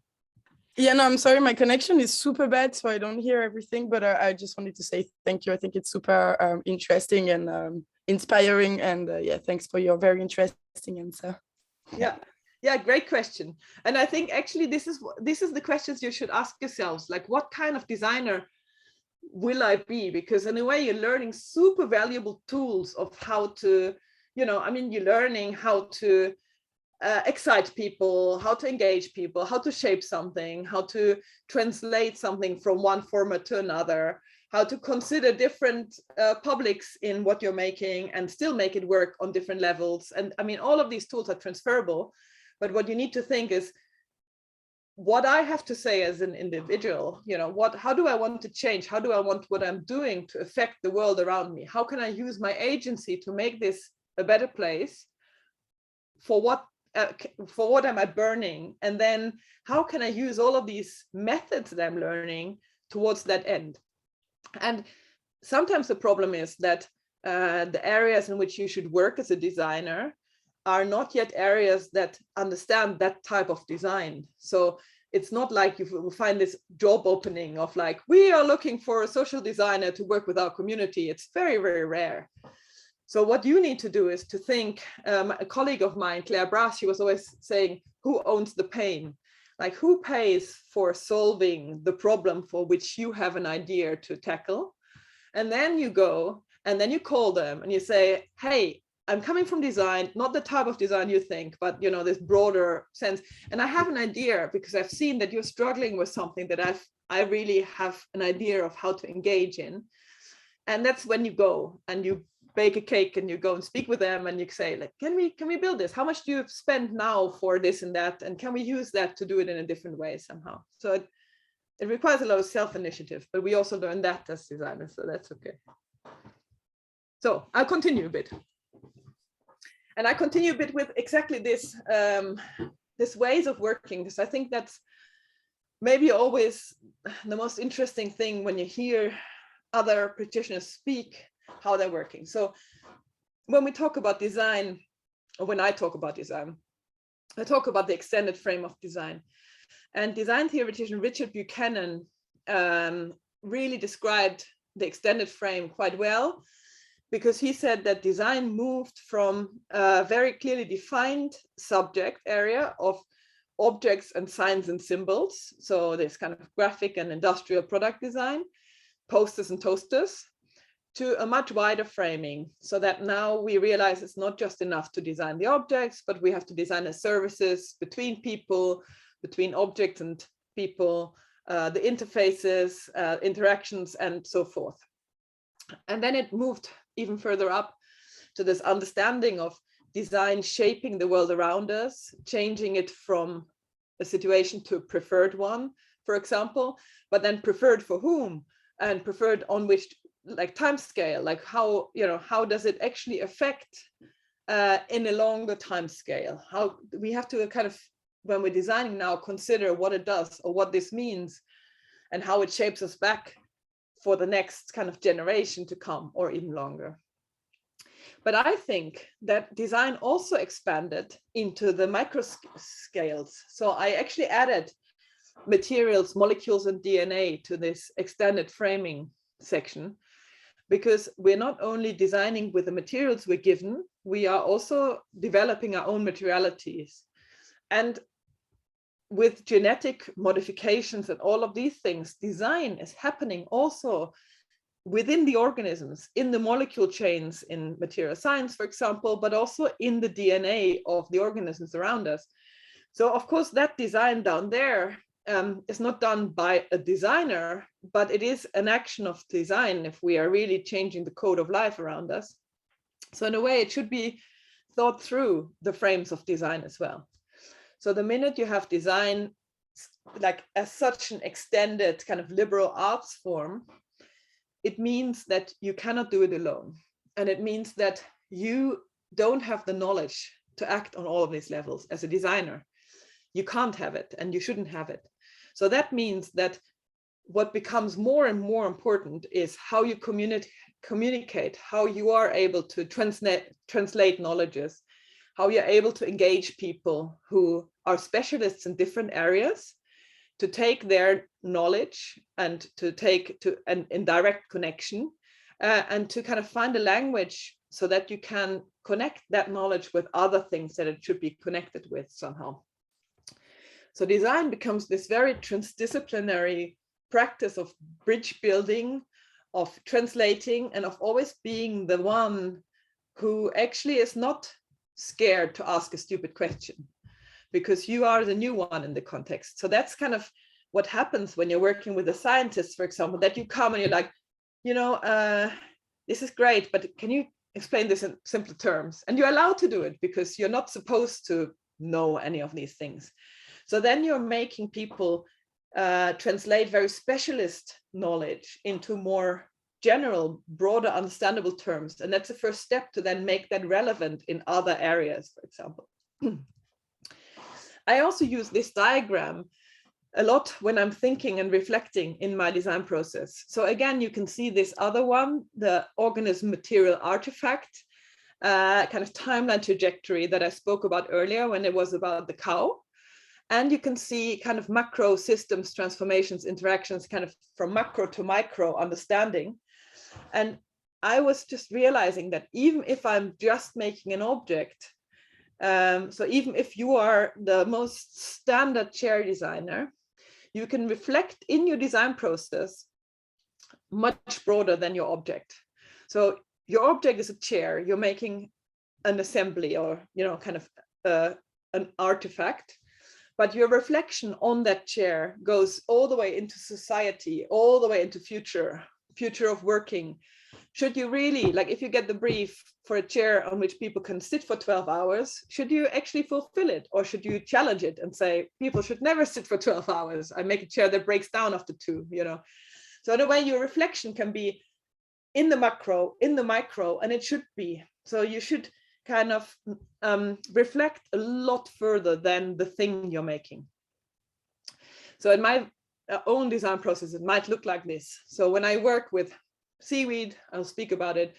Yeah, no, I'm sorry. My connection is super bad, so I don't hear everything. But I just wanted to say thank you. I think it's super interesting and inspiring. And thanks for your very interesting answer.
Yeah, great question. And I think actually this is the questions you should ask yourselves. Like, what kind of designer will I be? Because in a way, you're learning super valuable tools of how to, you're learning how to excite people, how to engage people, how to shape something, how to translate something from one format to another, how to consider different publics in what you're making and still make it work on different levels. And I mean, all of these tools are transferable, but what you need to think is what I have to say as an individual, how do I want to change? How do I want what I'm doing to affect the world around me? How can I use my agency to make this a better place? For what am I burning? And then how can I use all of these methods that I'm learning towards that end? And sometimes the problem is that the areas in which you should work as a designer are not yet areas that understand that type of design. So it's not like you will find this job opening of like, we are looking for a social designer to work with our community. It's very, very rare. So what you need to do is to think, a colleague of mine, Claire Brass, she was always saying, who owns the pain? Like, who pays for solving the problem for which you have an idea to tackle? And then you go and then you call them and you say, hey, I'm coming from design, not the type of design you think, but you know, this broader sense. And I have an idea because I've seen that you're struggling with something that I really have an idea of how to engage in. And that's when you go and you bake a cake and you go and speak with them and you say, like, can we build this? How much do you spend now for this and that? And can we use that to do it in a different way somehow? So it requires a lot of self-initiative, but we also learn that as designers, so that's okay. So I'll continue a bit. And I continue a bit with exactly this, this ways of working, because I think that's maybe always the most interesting thing when you hear other practitioners speak, how they're working. So when we talk about design, or when I talk about design, I talk about the extended frame of design. And design theoretician Richard Buchanan really described the extended frame quite well, because he said that design moved from a very clearly defined subject area of objects and signs and symbols. So this kind of graphic and industrial product design, posters and toasters, to a much wider framing, so that now we realize it's not just enough to design the objects, but we have to design the services between people, between objects and people, the interfaces, interactions, and so forth. And then it moved even further up to this understanding of design shaping the world around us, changing it from a situation to a preferred one, for example, but then preferred for whom, and preferred on which like time scale, like how, you know, how does it actually affect in a longer time scale? How we have to kind of, when we're designing now, consider what it does or what this means and how it shapes us back for the next kind of generation to come or even longer. But I think that design also expanded into the micro scales. So I actually added materials, molecules, and DNA to this extended framing section, because we're not only designing with the materials we're given, we are also developing our own materialities. And with genetic modifications and all of these things, design is happening also within the organisms, in the molecule chains in material science, for example, but also in the DNA of the organisms around us. So of course that design down there is not done by a designer, but it is an action of design if we are really changing the code of life around us. So in a way, it should be thought through the frames of design as well. So the minute you have design like as such an extended kind of liberal arts form, it means that you cannot do it alone. And it means that you don't have the knowledge to act on all of these levels as a designer. You can't have it and you shouldn't have it. So that means that what becomes more and more important is how you communicate, how you are able to translate knowledges, how you're able to engage people who are specialists in different areas, to take their knowledge and to take to an indirect connection, and to kind of find a language so that you can connect that knowledge with other things that it should be connected with somehow. So design becomes this very transdisciplinary practice of bridge building, of translating, and of always being the one who actually is not scared to ask a stupid question, because you are the new one in the context. So that's kind of what happens when you're working with a scientist, for example, that you come and you're like, you know, this is great, but can you explain this in simpler terms? And you're allowed to do it because you're not supposed to know any of these things. So then you're making people translate very specialist knowledge into more general, broader, understandable terms. And that's the first step to then make that relevant in other areas, for example. I also use this diagram a lot when I'm thinking and reflecting in my design process. So again, you can see this other one, the organism material artifact, kind of timeline trajectory that I spoke about earlier when it was about the cow. And you can see kind of macro systems, transformations, interactions, kind of from macro to micro understanding. And I was just realizing that even if I'm just making an object, so even if you are the most standard chair designer, you can reflect in your design process much broader than your object. So your object is a chair, you're making an assembly or, kind of an artifact, but your reflection on that chair goes all the way into society, all the way into future of working. Should you really, like if you get the brief for a chair on which people can sit for 12 hours, should you actually fulfill it? Or should you challenge it and say, people should never sit for 12 hours. I make a chair that breaks down after 2, So in a way, your reflection can be in the macro, in the micro, and it should be. So you should kind of reflect a lot further than the thing you're making. So in my own design process, it might look like this. So when I work with seaweed, I'll speak about it,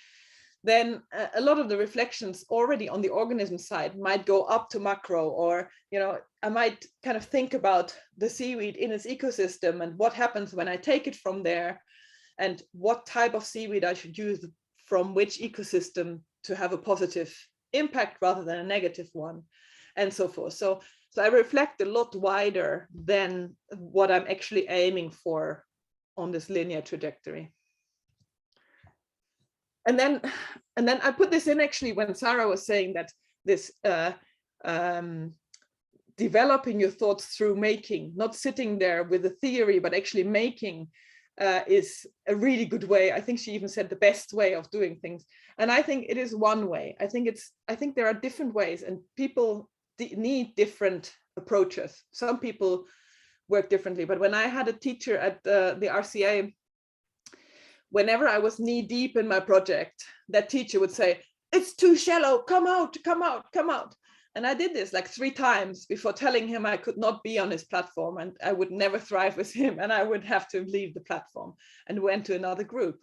then a lot of the reflections already on the organism side might go up to macro, or I might kind of think about the seaweed in its ecosystem and what happens when I take it from there, and what type of seaweed I should use from which ecosystem to have a positive impact rather than a negative one, and so forth. So I reflect a lot wider than what I'm actually aiming for on this linear trajectory. And then I put this in actually when Sarah was saying that this developing your thoughts through making, not sitting there with a theory, but actually making is a really good way. I think she even said the best way of doing things. And I think it is one way. I think there are different ways, and people need different approaches. Some people work differently, but when I had a teacher at the RCA, whenever I was knee deep in my project, that teacher would say, "It's too shallow, come out, come out, come out." And I did this like 3 times before telling him I could not be on his platform and I would never thrive with him and I would have to leave the platform, and went to another group.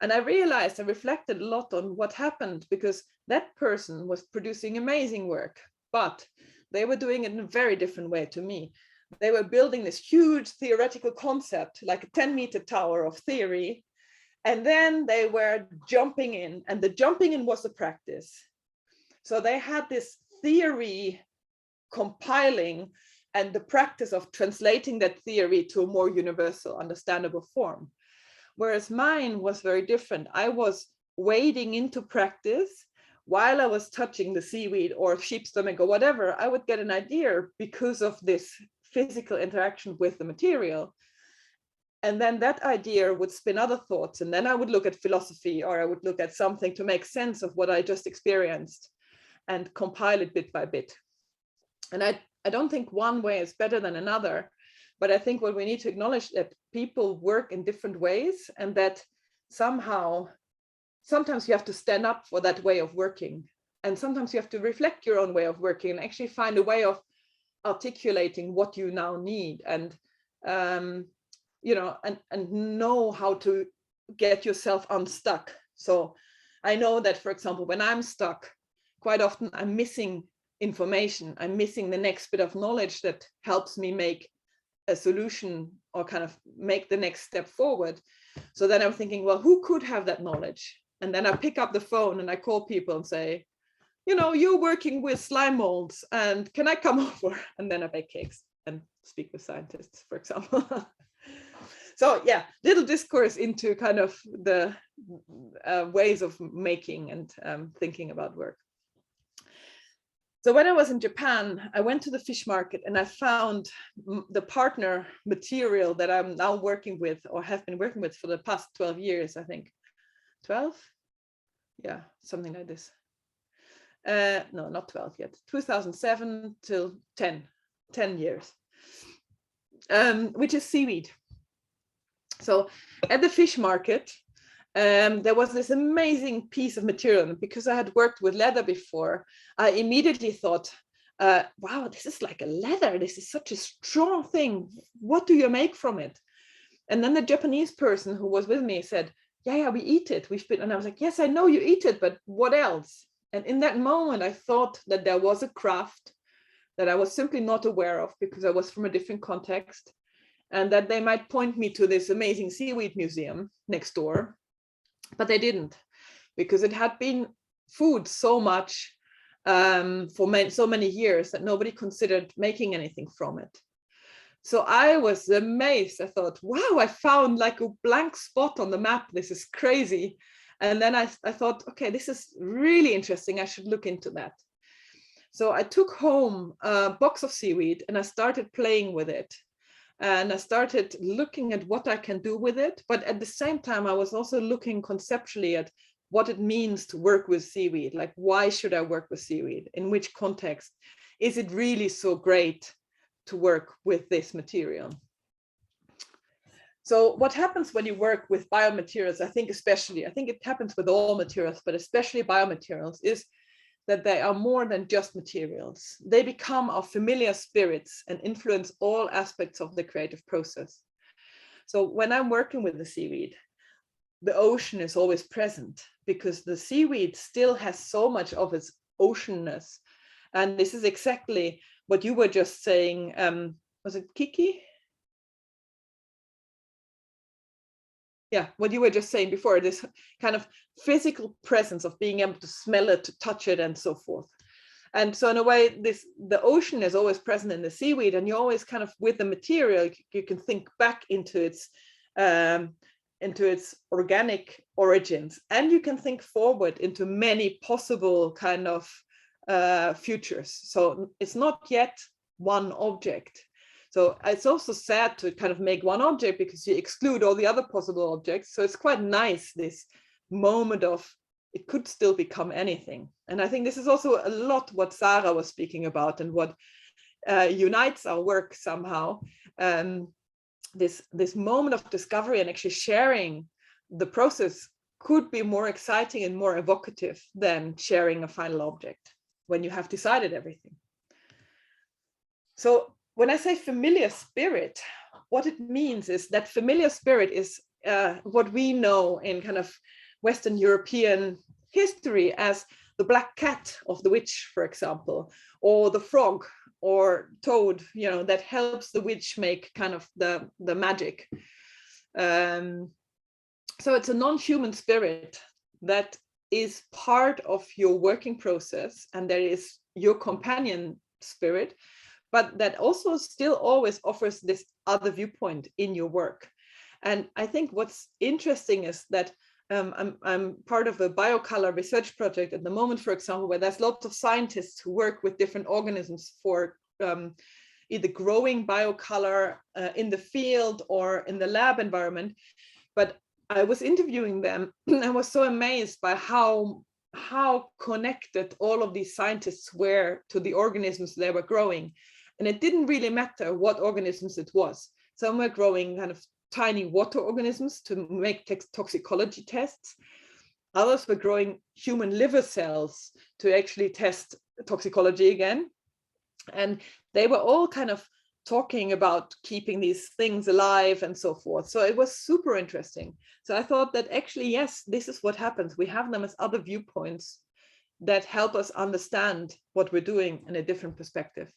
And I realized, I reflected a lot on what happened, because that person was producing amazing work, but they were doing it in a very different way to me. They were building this huge theoretical concept, like a 10-meter tower of theory. And then they were jumping in, and the jumping in was a practice. So they had this theory compiling and the practice of translating that theory to a more universal, understandable form. Whereas mine was very different. I was wading into practice while I was touching the seaweed or sheep stomach or whatever. I would get an idea because of this physical interaction with the material. And then that idea would spin other thoughts. And then I would look at philosophy, or I would look at something to make sense of what I just experienced and compile it bit by bit. And I don't think one way is better than another, but I think what we need to acknowledge that people work in different ways, and that sometimes you have to stand up for that way of working. And sometimes you have to reflect your own way of working and actually find a way of articulating what you now need, and and know how to get yourself unstuck. So I know that, for example, when I'm stuck, quite often I'm missing information. I'm missing the next bit of knowledge that helps me make a solution or kind of make the next step forward. So then I'm thinking, well, who could have that knowledge? And then I pick up the phone and I call people and say, you're working with slime molds, and can I come over? And then I bake cakes and speak with scientists, for example. So yeah, little discourse into kind of the ways of making and thinking about work. So when I was in Japan, I went to the fish market and I found the partner material that I'm now working with, or have been working with for the past 12 years, I think. 12? Yeah, something like this. No, not 12 yet. 2007 till 10 years, which is seaweed. So at the fish market, there was this amazing piece of material. And because I had worked with leather before, I immediately thought, wow, this is like a leather. This is such a strong thing. What do you make from it? And then the Japanese person who was with me said, yeah, we eat it. And I was like, yes, I know you eat it, but what else? And in that moment, I thought that there was a craft that I was simply not aware of because I was from a different context, and that they might point me to this amazing seaweed museum next door. But they didn't, because it had been food so much for so many years that nobody considered making anything from it. So I was amazed. I thought, wow, I found like a blank spot on the map. This is crazy. And then I thought, okay, this is really interesting. I should look into that. So I took home a box of seaweed and I started playing with it. And I started looking at what I can do with it. But at the same time, I was also looking conceptually at what it means to work with seaweed. Like, why should I work with seaweed? In which context? Is it really so great to work with this material? So what happens when you work with biomaterials, I think it happens with all materials, but especially biomaterials, is that they are more than just materials. They become our familiar spirits and influence all aspects of the creative process. So when I'm working with the seaweed, the ocean is always present because the seaweed still has so much of its oceanness. And this is exactly what you were just saying. Was it Kiki? Yeah, what you were just saying before, this kind of physical presence of being able to smell it, to touch it, and so forth. And so in a way, the ocean is always present in the seaweed, and you always kind of, with the material, you can think back into its organic origins, and you can think forward into many possible kind of futures. So it's not yet one object. So it's also sad to kind of make one object because you exclude all the other possible objects. So it's quite nice, this moment of it could still become anything. And I think this is also a lot what Sarah was speaking about and what unites our work somehow. This moment of discovery and actually sharing the process could be more exciting and more evocative than sharing a final object when you have decided everything. So when I say familiar spirit, what it means is that familiar spirit is what we know in kind of Western European history as the black cat of the witch, for example, or the frog or toad, that helps the witch make kind of the magic. So it's a non-human spirit that is part of your working process, and there is your companion spirit, but that also still always offers this other viewpoint in your work. And I think what's interesting is that I'm part of a biocolor research project at the moment, for example, where there's lots of scientists who work with different organisms for either growing biocolor in the field or in the lab environment. But I was interviewing them and I was so amazed by how connected all of these scientists were to the organisms they were growing. And it didn't really matter what organisms it was. Some were growing kind of tiny water organisms to make toxicology tests. Others were growing human liver cells to actually test toxicology again. And they were all kind of talking about keeping these things alive and so forth. So it was super interesting. So I thought that actually, yes, this is what happens. We have them as other viewpoints that help us understand what we're doing in a different perspective.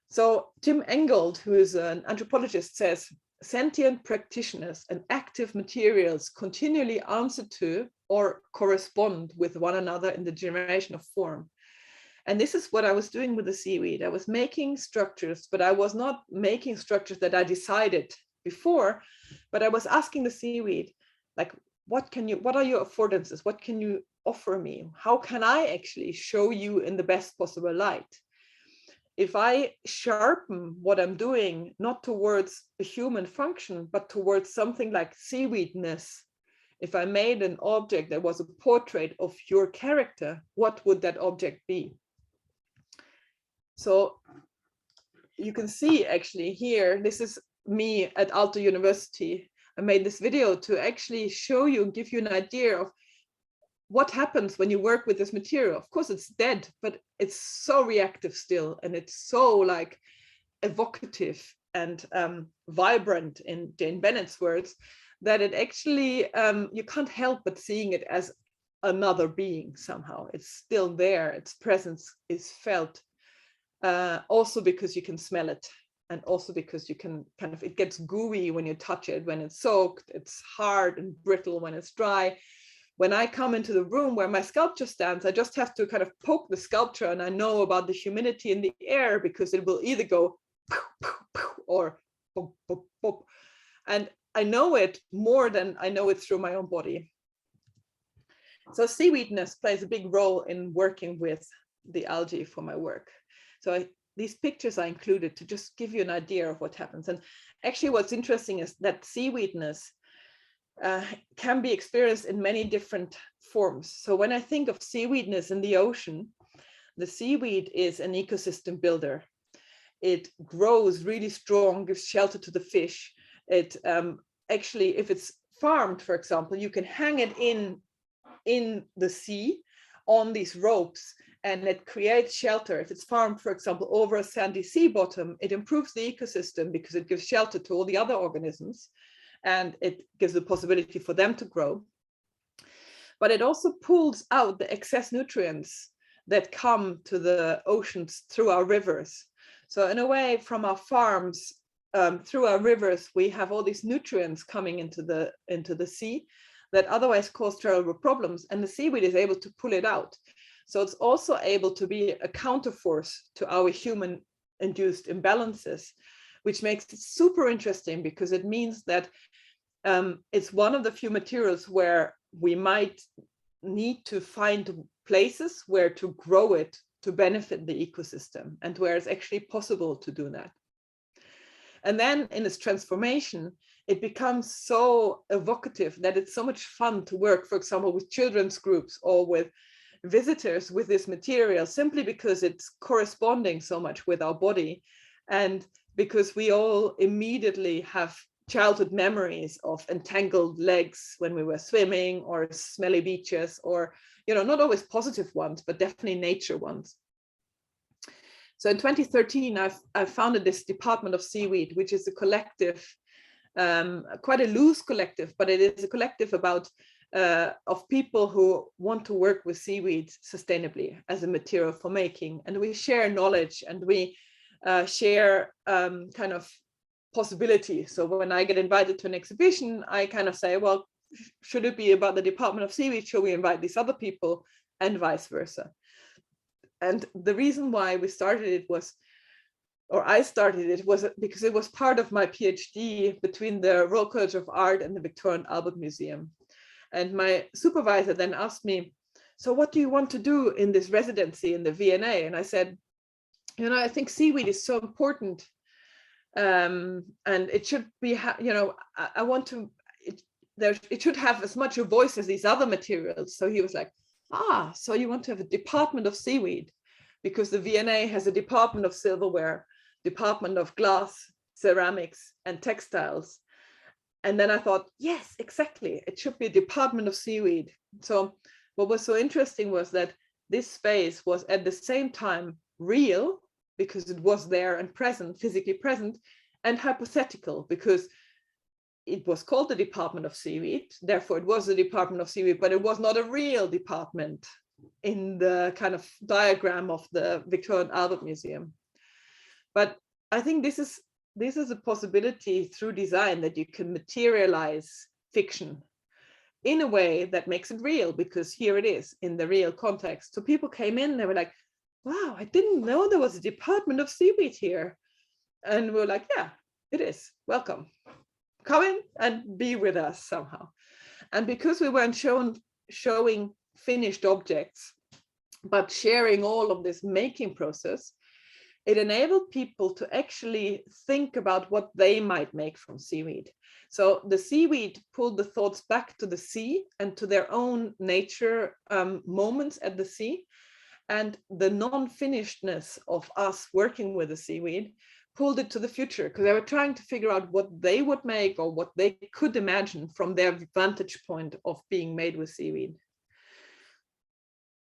So Tim Engold, who is an anthropologist, says, sentient practitioners and active materials continually answer to or correspond with one another in the generation of form. And this is what I was doing with the seaweed. I was making structures, but I was not making structures that I decided before, but I was asking the seaweed, like, what are your affordances? What can you offer me? How can I actually show you in the best possible light? If I sharpen what I'm doing, not towards a human function, but towards something like seaweedness, if I made an object that was a portrait of your character, what would that object be? So you can see actually here, this is me at Aalto University. I made this video to actually show you, give you an idea of what happens when you work with this material. Of course, it's dead, but it's so reactive still, and it's so like evocative and vibrant, in Jane Bennett's words, that it actually, you can't help but seeing it as another being somehow. It's still there, its presence is felt, also because you can smell it, and also because you can kind of, it gets gooey when you touch it, when it's soaked, it's hard and brittle when it's dry. When I come into the room where my sculpture stands, I just have to kind of poke the sculpture, and I know about the humidity in the air, because it will either go poof, poof, poof, or boop, boop, boop. And I know it more than I know it through my own body. So seaweedness plays a big role in working with the algae for my work. So these pictures I included to just give you an idea of what happens. And actually what's interesting is that seaweedness can be experienced in many different forms. So when I think of seaweedness in the ocean, the seaweed is an ecosystem builder. It grows really strong, gives shelter to the fish. It actually, if it's farmed, for example, you can hang it in the sea on these ropes, and it creates shelter. If it's farmed, for example, over a sandy sea bottom, it improves the ecosystem because it gives shelter to all the other organisms, and it gives the possibility for them to grow. But it also pulls out the excess nutrients that come to the oceans through our rivers. So in a way, from our farms, through our rivers, we have all these nutrients coming into the sea that otherwise cause terrible problems, and the seaweed is able to pull it out. So it's also able to be a counterforce to our human-induced imbalances, which makes it super interesting, because it means that it's one of the few materials where we might need to find places where to grow it to benefit the ecosystem, and where it's actually possible to do that. And then in its transformation, it becomes so evocative that it's so much fun to work, for example, with children's groups or with visitors with this material, simply because it's corresponding so much with our body, and because we all immediately have childhood memories of entangled legs when we were swimming, or smelly beaches, or, you know, not always positive ones, but definitely nature ones. So in 2013, I founded this Department of Seaweed, which is a collective, quite a loose collective, but it is a collective of people who want to work with seaweed sustainably as a material for making. And we share knowledge, and we share kind of possibility. So when I get invited to an exhibition, I kind of say, well, should it be about the Department of Seaweed? Should we invite these other people, and vice versa? And the reason why we started it was, or I started it, was because it was part of my PhD between the Royal College of Art and the Victoria and Albert Museum. And my supervisor then asked me, so what do you want to do in this residency in the V&A? And I said, you know, I think seaweed is so important. And it should be, you know, I want to, it should have as much a voice as these other materials. So he was like, ah, so you want to have a Department of Seaweed, because the V&A has a Department of Silverware, Department of Glass, Ceramics, and Textiles. And then I thought, yes, exactly, it should be a Department of Seaweed. So what was so interesting was that this space was at the same time real, because it was there and present, physically present, and hypothetical, because it was called the Department of Seaweed. Therefore, it was the Department of Seaweed, but it was not a real department in the kind of diagram of the Victoria and Albert Museum. But I think this is a possibility through design, that you can materialize fiction in a way that makes it real, because here it is in the real context. So people came in, they were like, wow, I didn't know there was a Department of Seaweed here. And we're like, yeah, it is. Welcome. Come in and be with us somehow. And because we weren't showing finished objects, but sharing all of this making process, it enabled people to actually think about what they might make from seaweed. So the seaweed pulled the thoughts back to the sea and to their own nature moments at the sea. And the non-finishedness of us working with the seaweed pulled it to the future because they were trying to figure out what they would make or what they could imagine from their vantage point of being made with seaweed.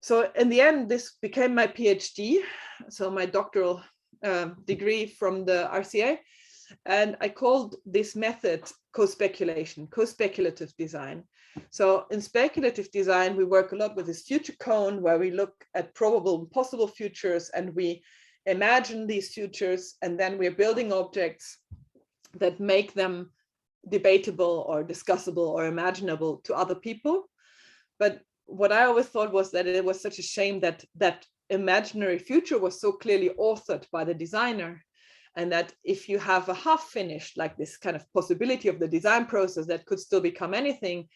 So in the end, this became my PhD, so my doctoral degree from the RCA. And I called this method co-speculation, co-speculative design. So in speculative design, we work a lot with this future cone where we look at probable and possible futures and we imagine these futures, and then we're building objects that make them debatable or discussable or imaginable to other people. But what I always thought was that it was such a shame that that imaginary future was so clearly authored by the designer, and that if you have a half finished, like this kind of possibility of the design process that could still become anything,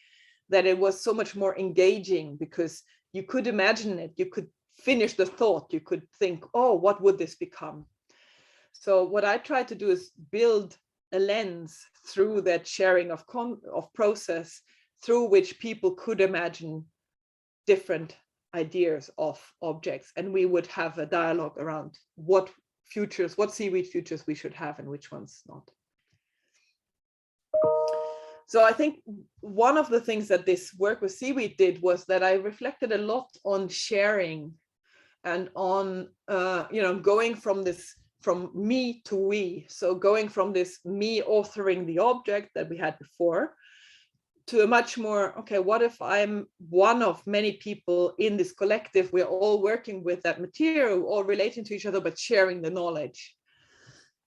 that it was so much more engaging because you could imagine it, you could finish the thought, you could think, oh, what would this become? So what I try to do is build a lens through that sharing of process through which people could imagine different ideas of objects, and we would have a dialogue around what futures, what seaweed futures we should have and which ones not. So I think one of the things that this work with seaweed did was that I reflected a lot on sharing and on going from me to we. So going from this me authoring the object that we had before to a much more, okay, what if I'm one of many people in this collective? We're all working with that material, all relating to each other, but sharing the knowledge.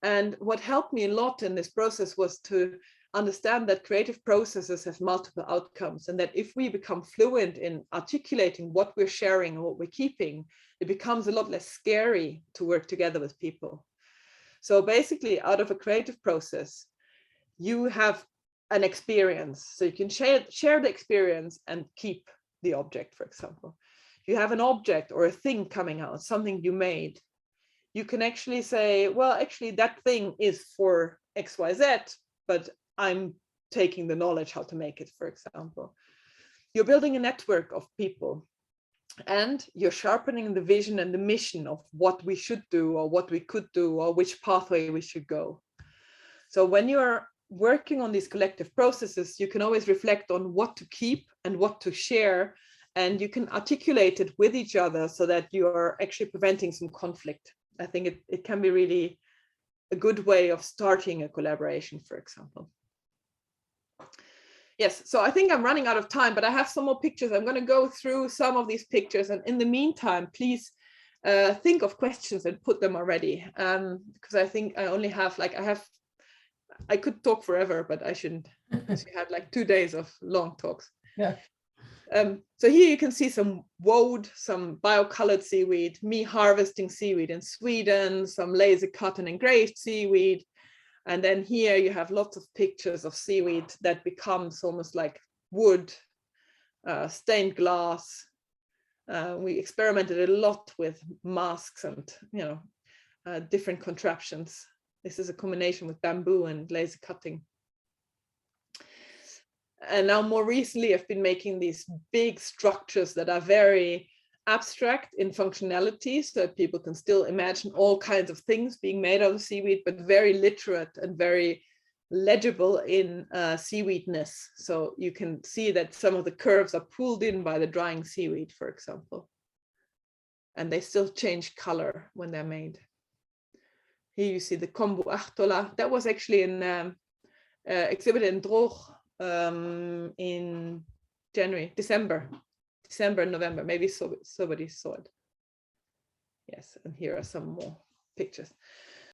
And what helped me a lot in this process was to understand that creative processes have multiple outcomes, and that if we become fluent in articulating what we're sharing and what we're keeping, it becomes a lot less scary to work together with people. So basically, out of a creative process, you have an experience. So you can share the experience and keep the object, for example. If you have an object or a thing coming out, something you made, you can actually say, well, actually that thing is for XYZ, but I'm taking the knowledge how to make it, for example. You're building a network of people, and you're sharpening the vision and the mission of what we should do or what we could do or which pathway we should go. So when you're working on these collective processes, you can always reflect on what to keep and what to share, and you can articulate it with each other so that you are actually preventing some conflict. I think it can be really a good way of starting a collaboration, for example. Yes, so I think I'm running out of time, but I have some more pictures. I'm going to go through some of these pictures, and in the meantime, please think of questions and put them already, because I think I only have I could talk forever, but I shouldn't, because you had like 2 days of long talks.
Yeah.
So here you can see some woad, some biocolored seaweed, me harvesting seaweed in Sweden, some laser cut and engraved seaweed. And then here you have lots of pictures of seaweed that becomes almost like wood, stained glass. We experimented a lot with masks and different contraptions. This is a combination with bamboo and laser cutting. And now more recently, I've been making these big structures that are very abstract in functionality, so that people can still imagine all kinds of things being made out of seaweed, but very literate and very legible in seaweedness. So you can see that some of the curves are pulled in by the drying seaweed, for example. And they still change color when they're made. Here you see the Kombu Achtola. That was actually in exhibit in Droog in December, November. Maybe somebody saw it. Yes, and here are some more pictures.